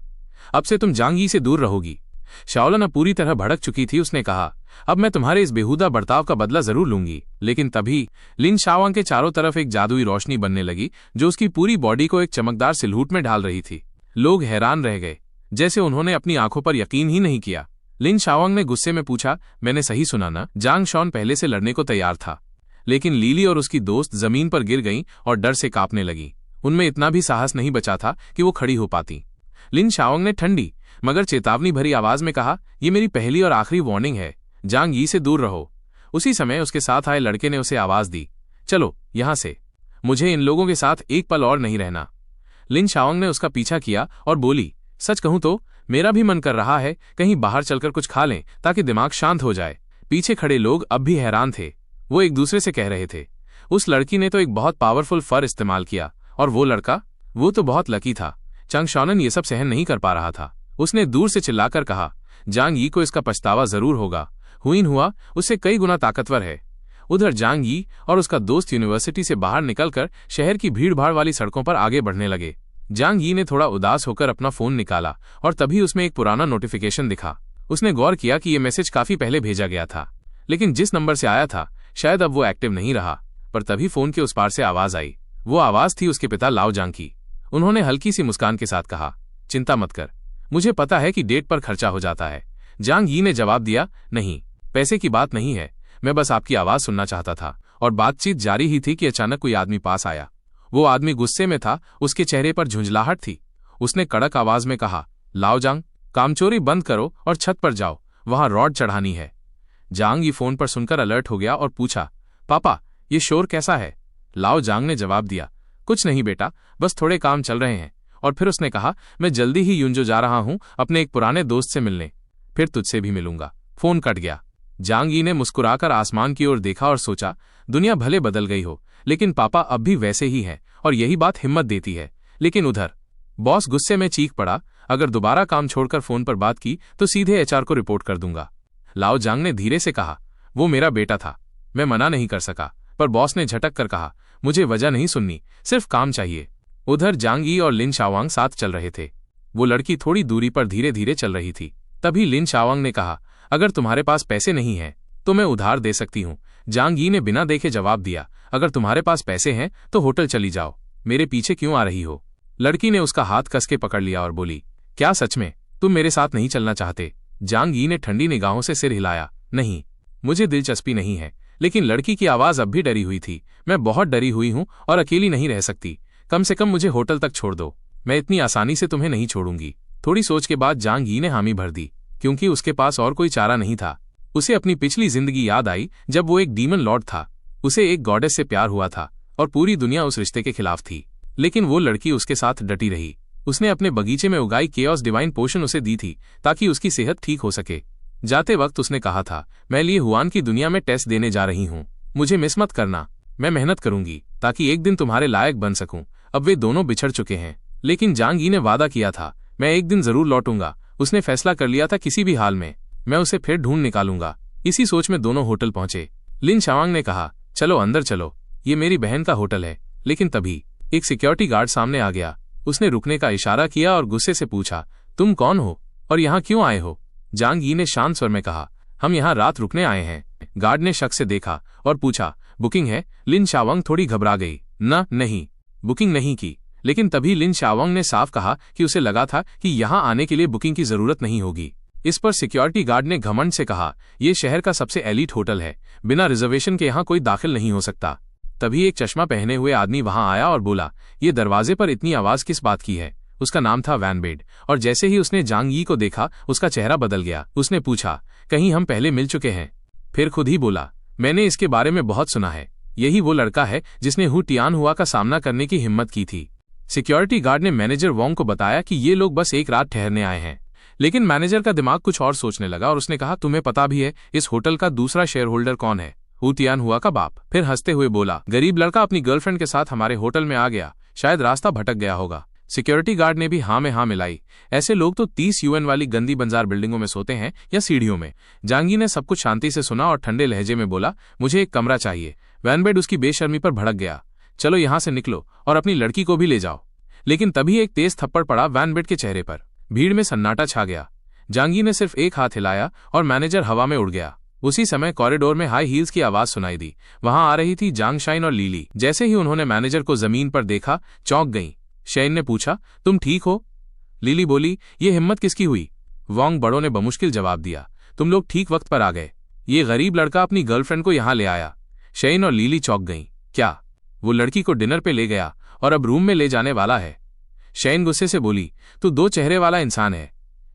Speaker 2: अब से तुम जांग यी से दूर रहोगी। शाओलन अब पूरी तरह भड़क चुकी थी। उसने कहा, अब मैं तुम्हारे इस बेहुदा बर्ताव का बदला जरूर लूंगी। लेकिन तभी लिन शाओंग के चारों तरफ एक जादुई रोशनी बनने लगी जो उसकी पूरी बॉडी को एक चमकदार सिलहूट में ढाल रही थी। लोग हैरान रह गए, जैसे उन्होंने अपनी आंखों पर यकीन ही नहीं किया। लिन शाओंग ने गुस्से में पूछा, मैंने सही सुना ना? जांग शॉन पहले से लड़ने को तैयार था, लेकिन लिली और उसकी दोस्त जमीन पर गिर गईं और डर से कांपने लगी। उनमें इतना भी साहस नहीं बचा था कि वो खड़ी हो पाती। लिन शाओंग ने ठंडी मगर चेतावनी भरी आवाज में कहा, ये मेरी पहली और आखिरी वार्निंग है, जांग यी से दूर रहो। उसी समय उसके साथ आए लड़के ने उसे आवाज दी, चलो यहां से, मुझे इन लोगों के साथ एक पल और नहीं रहना। लिन शाओंग ने उसका पीछा किया और बोली, सच कहूं तो मेरा भी मन कर रहा है कहीं बाहर चलकर कुछ खा लें ताकि दिमाग शांत हो जाए। पीछे खड़े लोग अब भी हैरान थे। वो एक दूसरे से कह रहे थे, उस लड़की ने तो एक बहुत पावरफुल फर इस्तेमाल किया और वो लड़का, वो तो बहुत लकी था। जांग शाओलन ये सब सहन नहीं कर पा रहा था। उसने दूर से चिल्लाकर कहा, जांग यी को इसका पछतावा जरूर होगा, हुइनहुआ उससे कई गुना ताकतवर है। उधर जांग यी और उसका दोस्त यूनिवर्सिटी से बाहर निकलकर शहर की भीड़भाड़ वाली सड़कों पर आगे बढ़ने लगे। जांग यी ने थोड़ा उदास होकर अपना फोन निकाला और तभी उसमें एक पुराना नोटिफिकेशन दिखा। उसने गौर किया कि यह मैसेज काफी पहले भेजा गया था, लेकिन जिस नंबर से आया था शायद अब वो एक्टिव नहीं रहा। पर तभी फोन के उस पार से आवाज आई। वो आवाज थी उसके पिता लाओ जांग की। उन्होंने हल्की सी मुस्कान के साथ कहा, चिंता मत कर, मुझे पता है कि डेट पर खर्चा हो जाता है। जांग यी ने जवाब दिया, नहीं, पैसे की बात नहीं है, मैं बस आपकी आवाज सुनना चाहता था। और बातचीत जारी ही थी कि अचानक कोई आदमी पास आया। वो आदमी गुस्से में था, उसके चेहरे पर झुंझलाहट थी। उसने कड़क आवाज में कहा, लाओ जांग, कामचोरी बंद करो और छत पर जाओ, वहां रॉड चढ़ानी है। जांग यी फोन पर सुनकर अलर्ट हो गया और पूछा, पापा ये शोर कैसा है? लाओ जांग ने जवाब दिया, कुछ नहीं बेटा, बस थोड़े काम चल रहे हैं। और फिर उसने कहा, मैं जल्दी ही यूंजो जा रहा हूं अपने एक पुराने दोस्त से मिलने, फिर तुझसे भी मिलूंगा। फोन कट गया। जांग यी ने मुस्कुराकर आसमान की ओर देखा और सोचा, दुनिया भले बदल गई हो, लेकिन पापा अब भी वैसे ही हैं और यही बात हिम्मत देती है। लेकिन उधर बॉस गुस्से में चीख पड़ा, अगर दोबारा काम छोड़कर फोन पर बात की तो सीधे एचआर को रिपोर्ट कर दूंगा। लाओ जांग ने धीरे से कहा, वो मेरा बेटा था, मैं मना नहीं कर सका। पर बॉस ने झटक कर कहा, मुझे वजह नहीं सुननी, सिर्फ काम चाहिए। उधर जांग यी और लिन शाओवांग साथ चल रहे थे। वो लड़की थोड़ी दूरी पर धीरे धीरे चल रही थी। तभी लिन शाओवांग ने कहा, अगर तुम्हारे पास पैसे नहीं हैं तो मैं उधार दे सकती हूँ। जांग यी ने बिना देखे जवाब दिया, अगर तुम्हारे पास पैसे हैं तो होटल चली जाओ, मेरे पीछे क्यों आ रही हो। लड़की ने उसका हाथ कस के पकड़ लिया और बोली, क्या सच में तुम मेरे साथ नहीं चलना चाहते। जांग यी ने ठंडी निगाहों से सिर हिलाया, नहीं, मुझे दिलचस्पी नहीं है। लेकिन लड़की की आवाज अब भी डरी हुई थी, मैं बहुत डरी हुई हूं और अकेली नहीं रह सकती, कम से कम मुझे होटल तक छोड़ दो, मैं इतनी आसानी से तुम्हें नहीं छोड़ूंगी। थोड़ी सोच के बाद जांग यी ने हामी भर दी, क्योंकि उसके पास और कोई चारा नहीं था। उसे अपनी पिछली जिंदगी याद आई जब वो एक डीमन लॉर्ड था। उसे एक गॉडेस से प्यार हुआ था और पूरी दुनिया उस रिश्ते के खिलाफ थी, लेकिन वो लड़की उसके साथ डटी रही। उसने अपने बगीचे में उगाई केओस डिवाइन पोशन उसे दी थी ताकि उसकी सेहत ठीक हो सके। जाते वक्त उसने कहा था, मैं लिए हुआन की दुनिया में टेस्ट देने जा रही हूँ, मुझे मिस मत करना, मैं मेहनत करूंगी ताकि एक दिन तुम्हारे लायक बन सकूं। अब वे दोनों बिछड़ चुके हैं, लेकिन जांग यी ने वादा किया था, मैं एक दिन जरूर लौटूंगा। उसने फैसला कर लिया था, किसी भी हाल में मैं उसे फिर ढूंढ निकालूंगा। इसी सोच में दोनों होटल पहुंचे। लिन शाओवांग ने कहा, चलो अंदर चलो, ये मेरी बहन का होटल है। लेकिन तभी एक सिक्योरिटी गार्ड सामने आ गया। उसने रुकने का इशारा किया और गुस्से से पूछा, तुम कौन हो और यहाँ क्यों आए हो। जांग यी ने शांत स्वर में कहा, हम यहाँ रात रुकने आए हैं। गार्ड ने शक से देखा और पूछा, बुकिंग है। लिन शाओवांग थोड़ी घबरा गई, नहीं, बुकिंग नहीं की। लेकिन तभी लिन शाओवांग ने साफ कहा कि उसे लगा था कि यहाँ आने के लिए बुकिंग की जरूरत नहीं होगी। इस पर सिक्योरिटी गार्ड ने घमंड से कहा, यह शहर का सबसे एलीट होटल है, बिना रिजर्वेशन के यहाँ कोई दाखिल नहीं हो सकता। तभी एक चश्मा पहने हुए आदमी वहां आया और बोला, ये दरवाजे पर इतनी आवाज किस बात की है। उसका नाम था वैन बेड, और जैसे ही उसने जांग यी को देखा उसका चेहरा बदल गया। उसने पूछा, कहीं हम पहले मिल चुके हैं। फिर खुद ही बोला, मैंने इसके बारे में बहुत सुना है, यही वो लड़का है जिसने हु टियान हुआ का सामना करने की हिम्मत की थी। सिक्योरिटी गार्ड ने मैनेजर वोंग को बताया कि ये लोग बस एक रात ठहरने आए हैं। लेकिन मैनेजर का दिमाग कुछ और सोचने लगा और उसने कहा, तुम्हें पता भी है इस होटल का दूसरा शेयर होल्डर कौन है? हु टियान हुआ का बाप। फिर हंसते हुए बोला, गरीब लड़का अपनी गर्लफ्रेंड के साथ हमारे होटल में आ गया, शायद रास्ता भटक गया होगा। सिक्योरिटी गार्ड ने भी हाँ में हाँ मिलाई, ऐसे लोग तो 30 यूएन वाली गंदी बंजार बिल्डिंगों में सोते हैं या सीढ़ियों में। जांग यी ने सब कुछ शांति से सुना और ठंडे लहजे में बोला, मुझे एक कमरा चाहिए। वैनबेड उसकी बेशर्मी पर भड़क गया, चलो यहाँ से निकलो और अपनी लड़की को भी ले जाओ। लेकिन तभी एक तेज थप्पड़ पड़ा वैनबेड के चेहरे पर। भीड़ में सन्नाटा छा गया। जांग यी ने सिर्फ एक हाथ हिलाया और मैनेजर हवा में उड़ गया। उसी समय कॉरिडोर में हाई हील्स की आवाज सुनाई दी। वहां आ रही थी जांग शाइन और लीली। जैसे ही उन्होंने मैनेजर को जमीन पर देखा, चौंक गईं। शाइन ने पूछा, तुम ठीक हो? लीली बोली, ये हिम्मत किसकी हुई? वोंग बड़ों ने बमुश्किल जवाब दिया, तुम लोग ठीक वक्त पर आ गए, ये गरीब लड़का अपनी गर्लफ्रेंड को यहाँ ले आया। शाइन और लीली चौंक गईं। क्या? वो लड़की को डिनर पे ले गया और अब रूम में ले जाने वाला है? शाइन गुस्से से बोली, तू दो चेहरे वाला इंसान है।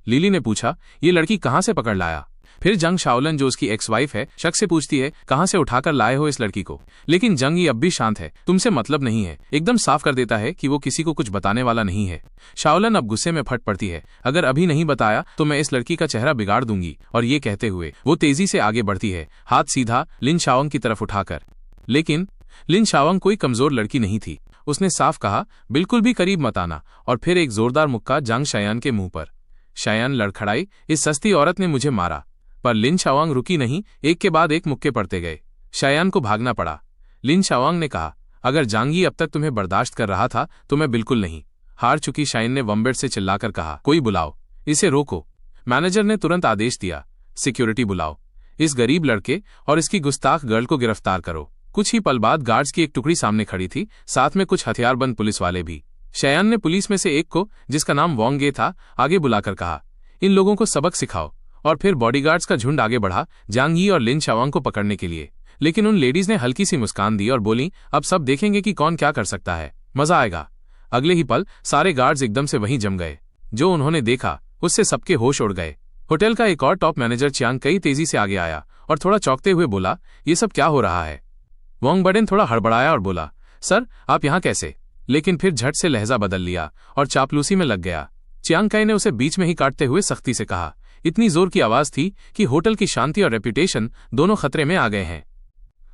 Speaker 2: लीली ने पूछा, ये लड़की कहाँ से पकड़ लाया? फिर जंग शाओलन, जो उसकी एक्स वाइफ है, शक से पूछती है, कहाँ से उठाकर लाए हो इस लड़की को? लेकिन जंग यी अब भी शांत है, तुमसे मतलब नहीं है, एकदम साफ कर देता है कि वो किसी को कुछ बताने वाला नहीं है। शाओलन अब गुस्से में फट पड़ती है, अगर अभी नहीं बताया तो मैं इस लड़की का चेहरा बिगाड़ दूंगी। और ये कहते हुए वो तेजी से आगे बढ़ती है, हाथ सीधा लिन शाओवांग की तरफ उठाकर। लेकिन लिन शाओवांग कोई कमजोर लड़की नहीं थी। उसने साफ कहा, बिल्कुल भी करीब मत आना। और फिर एक जोरदार मुक्का जांग शायान के मुंह पर। शायान लड़खड़ाई, इस सस्ती औरत ने मुझे मारा। पर लिन शाओवांग रुकी नहीं, एक के बाद एक मुक्के पड़ते गए। शायान को भागना पड़ा। लिन शाओवांग ने कहा, अगर जांग यी अब तक तुम्हें बर्दाश्त कर रहा था तो मैं बिल्कुल नहीं। हार चुकी शाइन ने वम्बेट से चिल्लाकर कहा, कोई बुलाओ, इसे रोको। मैनेजर ने तुरंत आदेश दिया, सिक्योरिटी बुलाओ, इस गरीब लड़के और इसकी गुस्ताख गर्ल को गिरफ्तार करो। कुछ ही पल बाद गार्ड्स की एक टुकड़ी सामने खड़ी थी, साथ में कुछ हथियारबंद पुलिस वाले भी। शायान ने पुलिस में से एक को, जिसका नाम वोंगे था, आगे बुलाकर कहा, इन लोगों को सबक सिखाओ। और फिर बॉडीगार्ड्स का झुंड आगे बढ़ा जांग यी और लिन शाओवांग को पकड़ने के लिए। लेकिन उन लेडीज ने हल्की सी मुस्कान दी और बोली, अब सब देखेंगे कि कौन क्या कर सकता है, मजा आएगा। अगले ही पल सारे गार्ड्स एकदम से वहीं जम गए। जो उन्होंने देखा उससे सबके होश उड़ गए। होटल का एक और टॉप मैनेजर चियांग कई तेजी से आगे आया और थोड़ा चौंकते हुए बोला, ये सब क्या हो रहा है? वोंग बडेन थोड़ा हड़बड़ाया और बोला, सर आप यहाँ कैसे? लेकिन फिर झट से लहजा बदल लिया और चापलूसी में लग गया। चियांग काई ने उसे बीच में ही काटते हुए सख्ती से कहा। इतनी जोर की आवाज थी कि होटल की शांति और रेपुटेशन दोनों खतरे में आ गए हैं।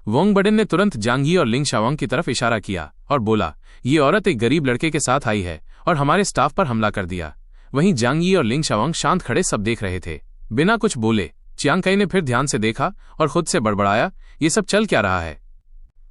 Speaker 2: वोंग बडेन ने तुरंत जांग यी और लिंग शाओंग की तरफ इशारा किया और बोला, ये औरत एक गरीब लड़के के साथ आई है और हमारे स्टाफ पर हमला कर दिया। वहीं जांग यी और लिंग शाओंग शांत खड़े सब देख रहे थे, बिना कुछ बोले। चियांग काई ने फिर ध्यान से देखा और खुद से बड़बड़ाया, ये सब चल क्या रहा है?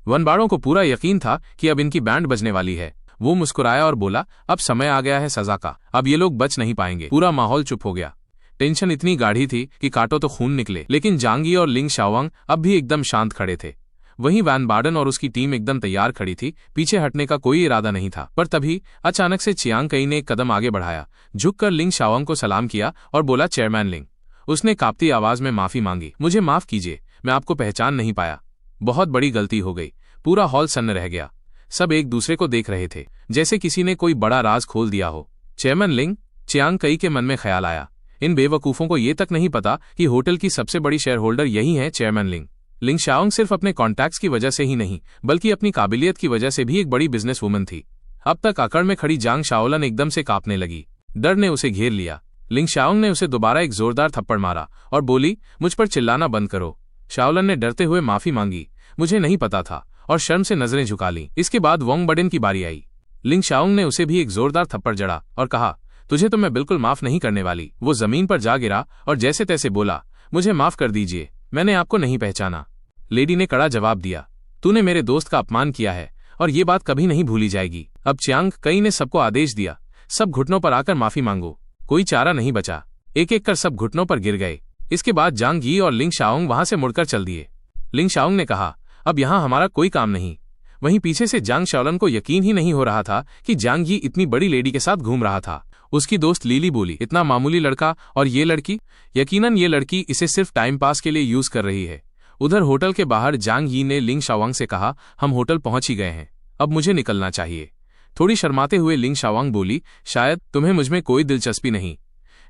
Speaker 2: वनबाड़ों को पूरा यकीन था कि अब इनकी बैंड बजने वाली है। वो मुस्कुराया और बोला, अब समय आ गया है सजा का, अब ये लोग बच नहीं पाएंगे। पूरा माहौल चुप हो गया। टेंशन इतनी गाढ़ी थी कि काटो तो खून निकले, लेकिन जांग यी और लिंग शाओंग अब भी एकदम शांत खड़े थे। वहीं वैन बार्डन और उसकी टीम एकदम तैयार खड़ी थी, पीछे हटने का कोई इरादा नहीं था। पर तभी अचानक से चियांग काई ने एक कदम आगे बढ़ाया, झुककर लिंग शाओंग को सलाम किया और बोला, चेयरमैन लिंग। उसने कांपती आवाज में माफी मांगी, मुझे माफ कीजिए, मैं आपको पहचान नहीं पाया, बहुत बड़ी गलती हो गई। पूरा हॉल सन्न रह गया। सब एक दूसरे को देख रहे थे, जैसे किसी ने कोई बड़ा राज खोल दिया हो। चेयरमैन लिंग, चियांग काई के मन में ख्याल आया, इन बेवकूफों को ये तक नहीं पता कि होटल की सबसे बड़ी शेयर होल्डर यही है चेयरमैन लिंग। लिंग शाओंग सिर्फ अपने कॉन्टैक्ट्स की वजह से ही नहीं, बल्कि अपनी काबिलियत की वजह से भी एक बड़ी बिजनेस वुमन थी। अब तक अकड़ में खड़ी जांग शाओलन एकदम से कांपने लगी। डर ने उसे घेर लिया। लिंग शाओंग ने उसे दोबारा एक जोरदार थप्पड़ मारा और बोली, मुझ पर चिल्लाना बंद करो। शाओलन ने डरते हुए माफी मांगी, मुझे नहीं पता था, और शर्म से नजरें झुका लीं। इसके बाद वोंग बडेन की बारी आई। लिंग शाओंग ने उसे भी एक जोरदार थप्पड़ जड़ा और कहा, तुझे तो मैं बिल्कुल माफ नहीं करने वाली। वो जमीन पर जा गिरा और जैसे तैसे बोला, मुझे माफ कर दीजिए, मैंने आपको नहीं पहचाना। लेडी ने कड़ा जवाब दिया, तूने मेरे दोस्त का अपमान किया है और ये बात कभी नहीं भूली जाएगी। अब चियांग काई ने सबको आदेश दिया, सब घुटनों पर आकर माफी मांगो। कोई चारा नहीं बचा, एक एक कर सब घुटनों पर गिर गए। इसके बाद जांग यी और लिंग शाओंग वहां से मुड़कर चल दिए। लिंग शाओंग ने कहा, अब यहां हमारा कोई काम नहीं। वहीं पीछे से जांग शाओलन को यकीन ही नहीं हो रहा था कि जांग यी इतनी बड़ी लेडी के साथ घूम रहा था। उसकी दोस्त लीली बोली, इतना मामूली लड़का और ये लड़की, यकीनन ये लड़की इसे सिर्फ टाइम पास के लिए यूज कर रही है। उधर होटल के बाहर जांग यी ने लिंग शाओंग से कहा, हम होटल पहुंच ही गए हैं, अब मुझे निकलना चाहिए। थोड़ी शर्माते हुए लिंग शाओंग बोली, शायद तुम्हें मुझमें कोई दिलचस्पी नहीं।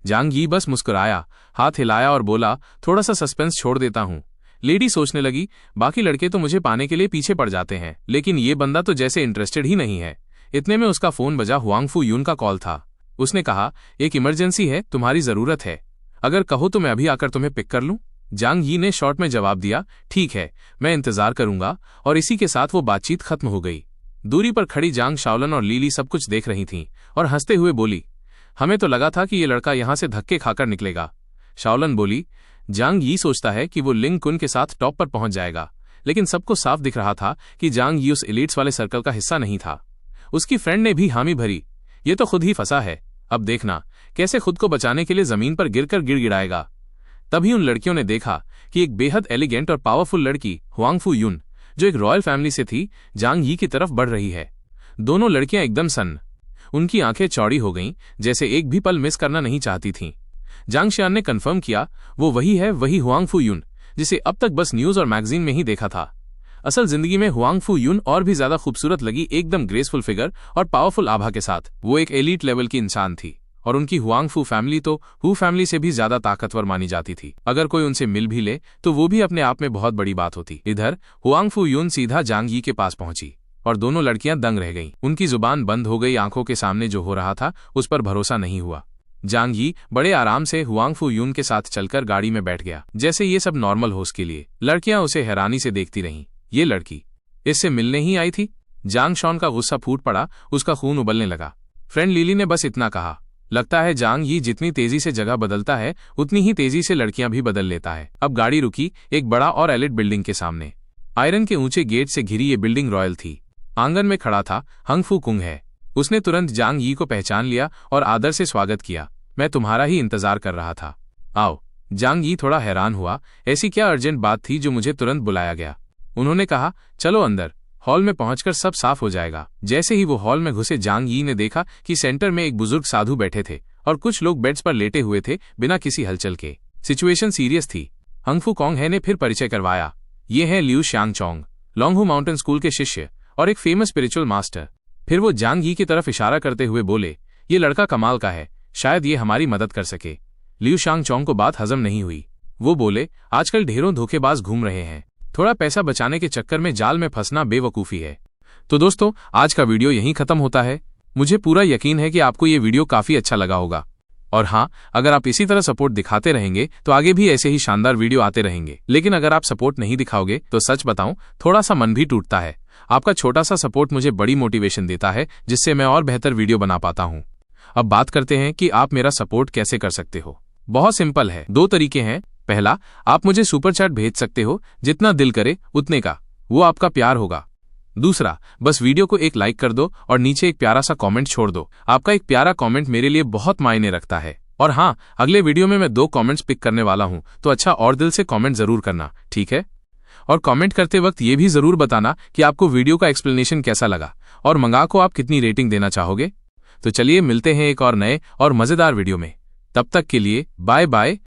Speaker 2: जांग यी बस मुस्कुराया, हाथ हिलाया और बोला, थोड़ा सा सस्पेंस छोड़ देता हूं। लेडी सोचने लगी, बाकी लड़के तो मुझे पाने के लिए पीछे पड़ जाते हैं, लेकिन ये बंदा तो जैसे इंटरेस्टेड ही नहीं है। इतने में उसका फोन बजा। हुआंग फू यून का कॉल था। उसने कहा, एक इमरजेंसी है, तुम्हारी जरूरत है, अगर कहो तो मैं अभी आकर तुम्हें पिक कर लूं। जांग यी ने शॉर्ट में जवाब दिया, ठीक है, मैं इंतजार करूंगा, और इसी के साथ वो बातचीत खत्म हो गई। दूरी पर खड़ी जांग शाओलन और लीली सब कुछ देख रही थीं और हंसते हुए बोली, हमें तो लगा था कि ये लड़का यहां से धक्के खाकर निकलेगा। शाओलन बोली, जांग यी सोचता है कि वो लिंग कुन के साथ टॉप पर पहुंच जाएगा, लेकिन सबको साफ दिख रहा था कि जांग यी उस एलिट्स वाले सर्कल का हिस्सा नहीं था। उसकी फ्रेंड ने भी हामी भरी, ये तो खुद ही फंसा है, अब देखना कैसे खुद को बचाने के लिए जमीन पर गिरकर गिड़गिड़ाएगा। तभी उन लड़कियों ने देखा कि एक बेहद एलिगेंट और पावरफुल लड़की हुआंग फू यून, जो एक रॉयल फैमिली से थी, जांग यी की तरफ बढ़ रही है। दोनों लड़कियां एकदम सन्न, उनकी आंखें चौड़ी हो गईं, जैसे एक भी पल मिस करना नहीं चाहती थीं। जांग शियान ने कंफर्म किया, वो वही है, वही हुआंग फू यून जिसे अब तक बस न्यूज और मैगजीन में ही देखा था। असल जिंदगी में हुआंग फू यून और भी ज्यादा खूबसूरत लगी, एकदम ग्रेसफुल फिगर और पावरफुल आभा के साथ। वो एक एलीट लेवल की इंसान थी और उनकी हुआंग फू फैमिली तो हु फैमिली से भी ज्यादा ताकतवर मानी जाती थी। अगर कोई उनसे मिल भी ले तो वो भी अपने आप में बहुत बड़ी बात होती। इधर हुआंग फू यून सीधा जांग यी के पास पहुंची और दोनों लड़कियां दंग रह गईं। उनकी जुबान बंद हो गई, आंखों के सामने जो हो रहा था उस पर भरोसा नहीं हुआ। जांग यी बड़े आराम से हुआंग फू यून के साथ चलकर गाड़ी में बैठ गया, जैसे ये सब नॉर्मल हो उसके लिए। लड़कियां उसे हैरानी से देखती रहीं। ये लड़की इससे मिलने ही आई थी। जांग शॉन का गुस्सा फूट पड़ा, उसका खून उबलने लगा। फ्रेंड लीली ने बस इतना कहा, लगता है जांग यी जितनी तेजी से जगह बदलता है उतनी ही तेजी से लड़कियां भी बदल लेता है। अब गाड़ी रुकी एक बड़ा और एलिट बिल्डिंग के सामने। आयरन के ऊंचे गेट से घिरी ये बिल्डिंग रॉयल थी। आंगन में खड़ा था हंग फू कुंग है। उसने तुरंत जांग यी को पहचान लिया और आदर से स्वागत किया। मैं तुम्हारा ही इंतजार कर रहा था, आओ। जांग यी थोड़ा हैरान हुआ, ऐसी क्या अर्जेंट बात थी जो मुझे तुरंत बुलाया गया। उन्होंने कहा, चलो अंदर, हॉल में पहुंचकर सब साफ हो जाएगा। जैसे ही वो हॉल में घुसे, जांग यी ने देखा कि सेंटर में एक बुजुर्ग साधु बैठे थे और कुछ लोग बेड्स पर लेटे हुए थे बिना किसी हलचल के। सिचुएशन सीरियस थी। हंग फू कॉन्ग है ने फिर परिचय करवाया, ये हैं लियू शांग चोंग, लॉन्गहू माउंटेन स्कूल के शिष्य और एक फेमस स्पिरिचुअल मास्टर। फिर वो जांग यी की तरफ इशारा करते हुए बोले, ये लड़का कमाल का है, शायद ये हमारी मदद कर सके। लियू शांग चोंग को बात हजम नहीं हुई। वो बोले, आजकल ढेरों धोखेबाज घूम रहे हैं, थोड़ा पैसा बचाने के चक्कर में जाल में फंसना बेवकूफी है। तो दोस्तों, आज का वीडियो यहीं खत्म होता है। मुझे पूरा यकीन है कि आपको ये वीडियो काफी अच्छा लगा होगा। और हाँ, अगर आप इसी तरह सपोर्ट दिखाते रहेंगे तो आगे भी ऐसे ही शानदार वीडियो आते रहेंगे। लेकिन अगर आप सपोर्ट नहीं दिखाओगे तो सच बताऊं, थोड़ा सा मन भी टूटता है। आपका छोटा सा सपोर्ट मुझे बड़ी मोटिवेशन देता है, जिससे मैं और बेहतर वीडियो बना पाता हूं। अब बात करते हैं कि आप मेरा सपोर्ट कैसे कर सकते हो। बहुत सिंपल है, 2 तरीके हैं। पहला, आप मुझे सुपर चैट भेज सकते हो, जितना दिल करे उतने का, वो आपका प्यार होगा। दूसरा, बस वीडियो को एक लाइक कर दो और नीचे एक प्यारा सा कमेंट छोड़ दो। आपका एक प्यारा कमेंट मेरे लिए बहुत मायने रखता है। और हाँ, अगले वीडियो में मैं 2 कमेंट्स पिक करने वाला हूं, तो अच्छा और दिल से कमेंट जरूर करना, ठीक है? और कमेंट करते वक्त ये भी जरूर बताना कि आपको वीडियो का एक्सप्लेनेशन कैसा लगा और मंगा को आप कितनी रेटिंग देना चाहोगे। तो चलिए मिलते हैं एक और नए और मजेदार वीडियो में। तब तक के लिए बाय बाय।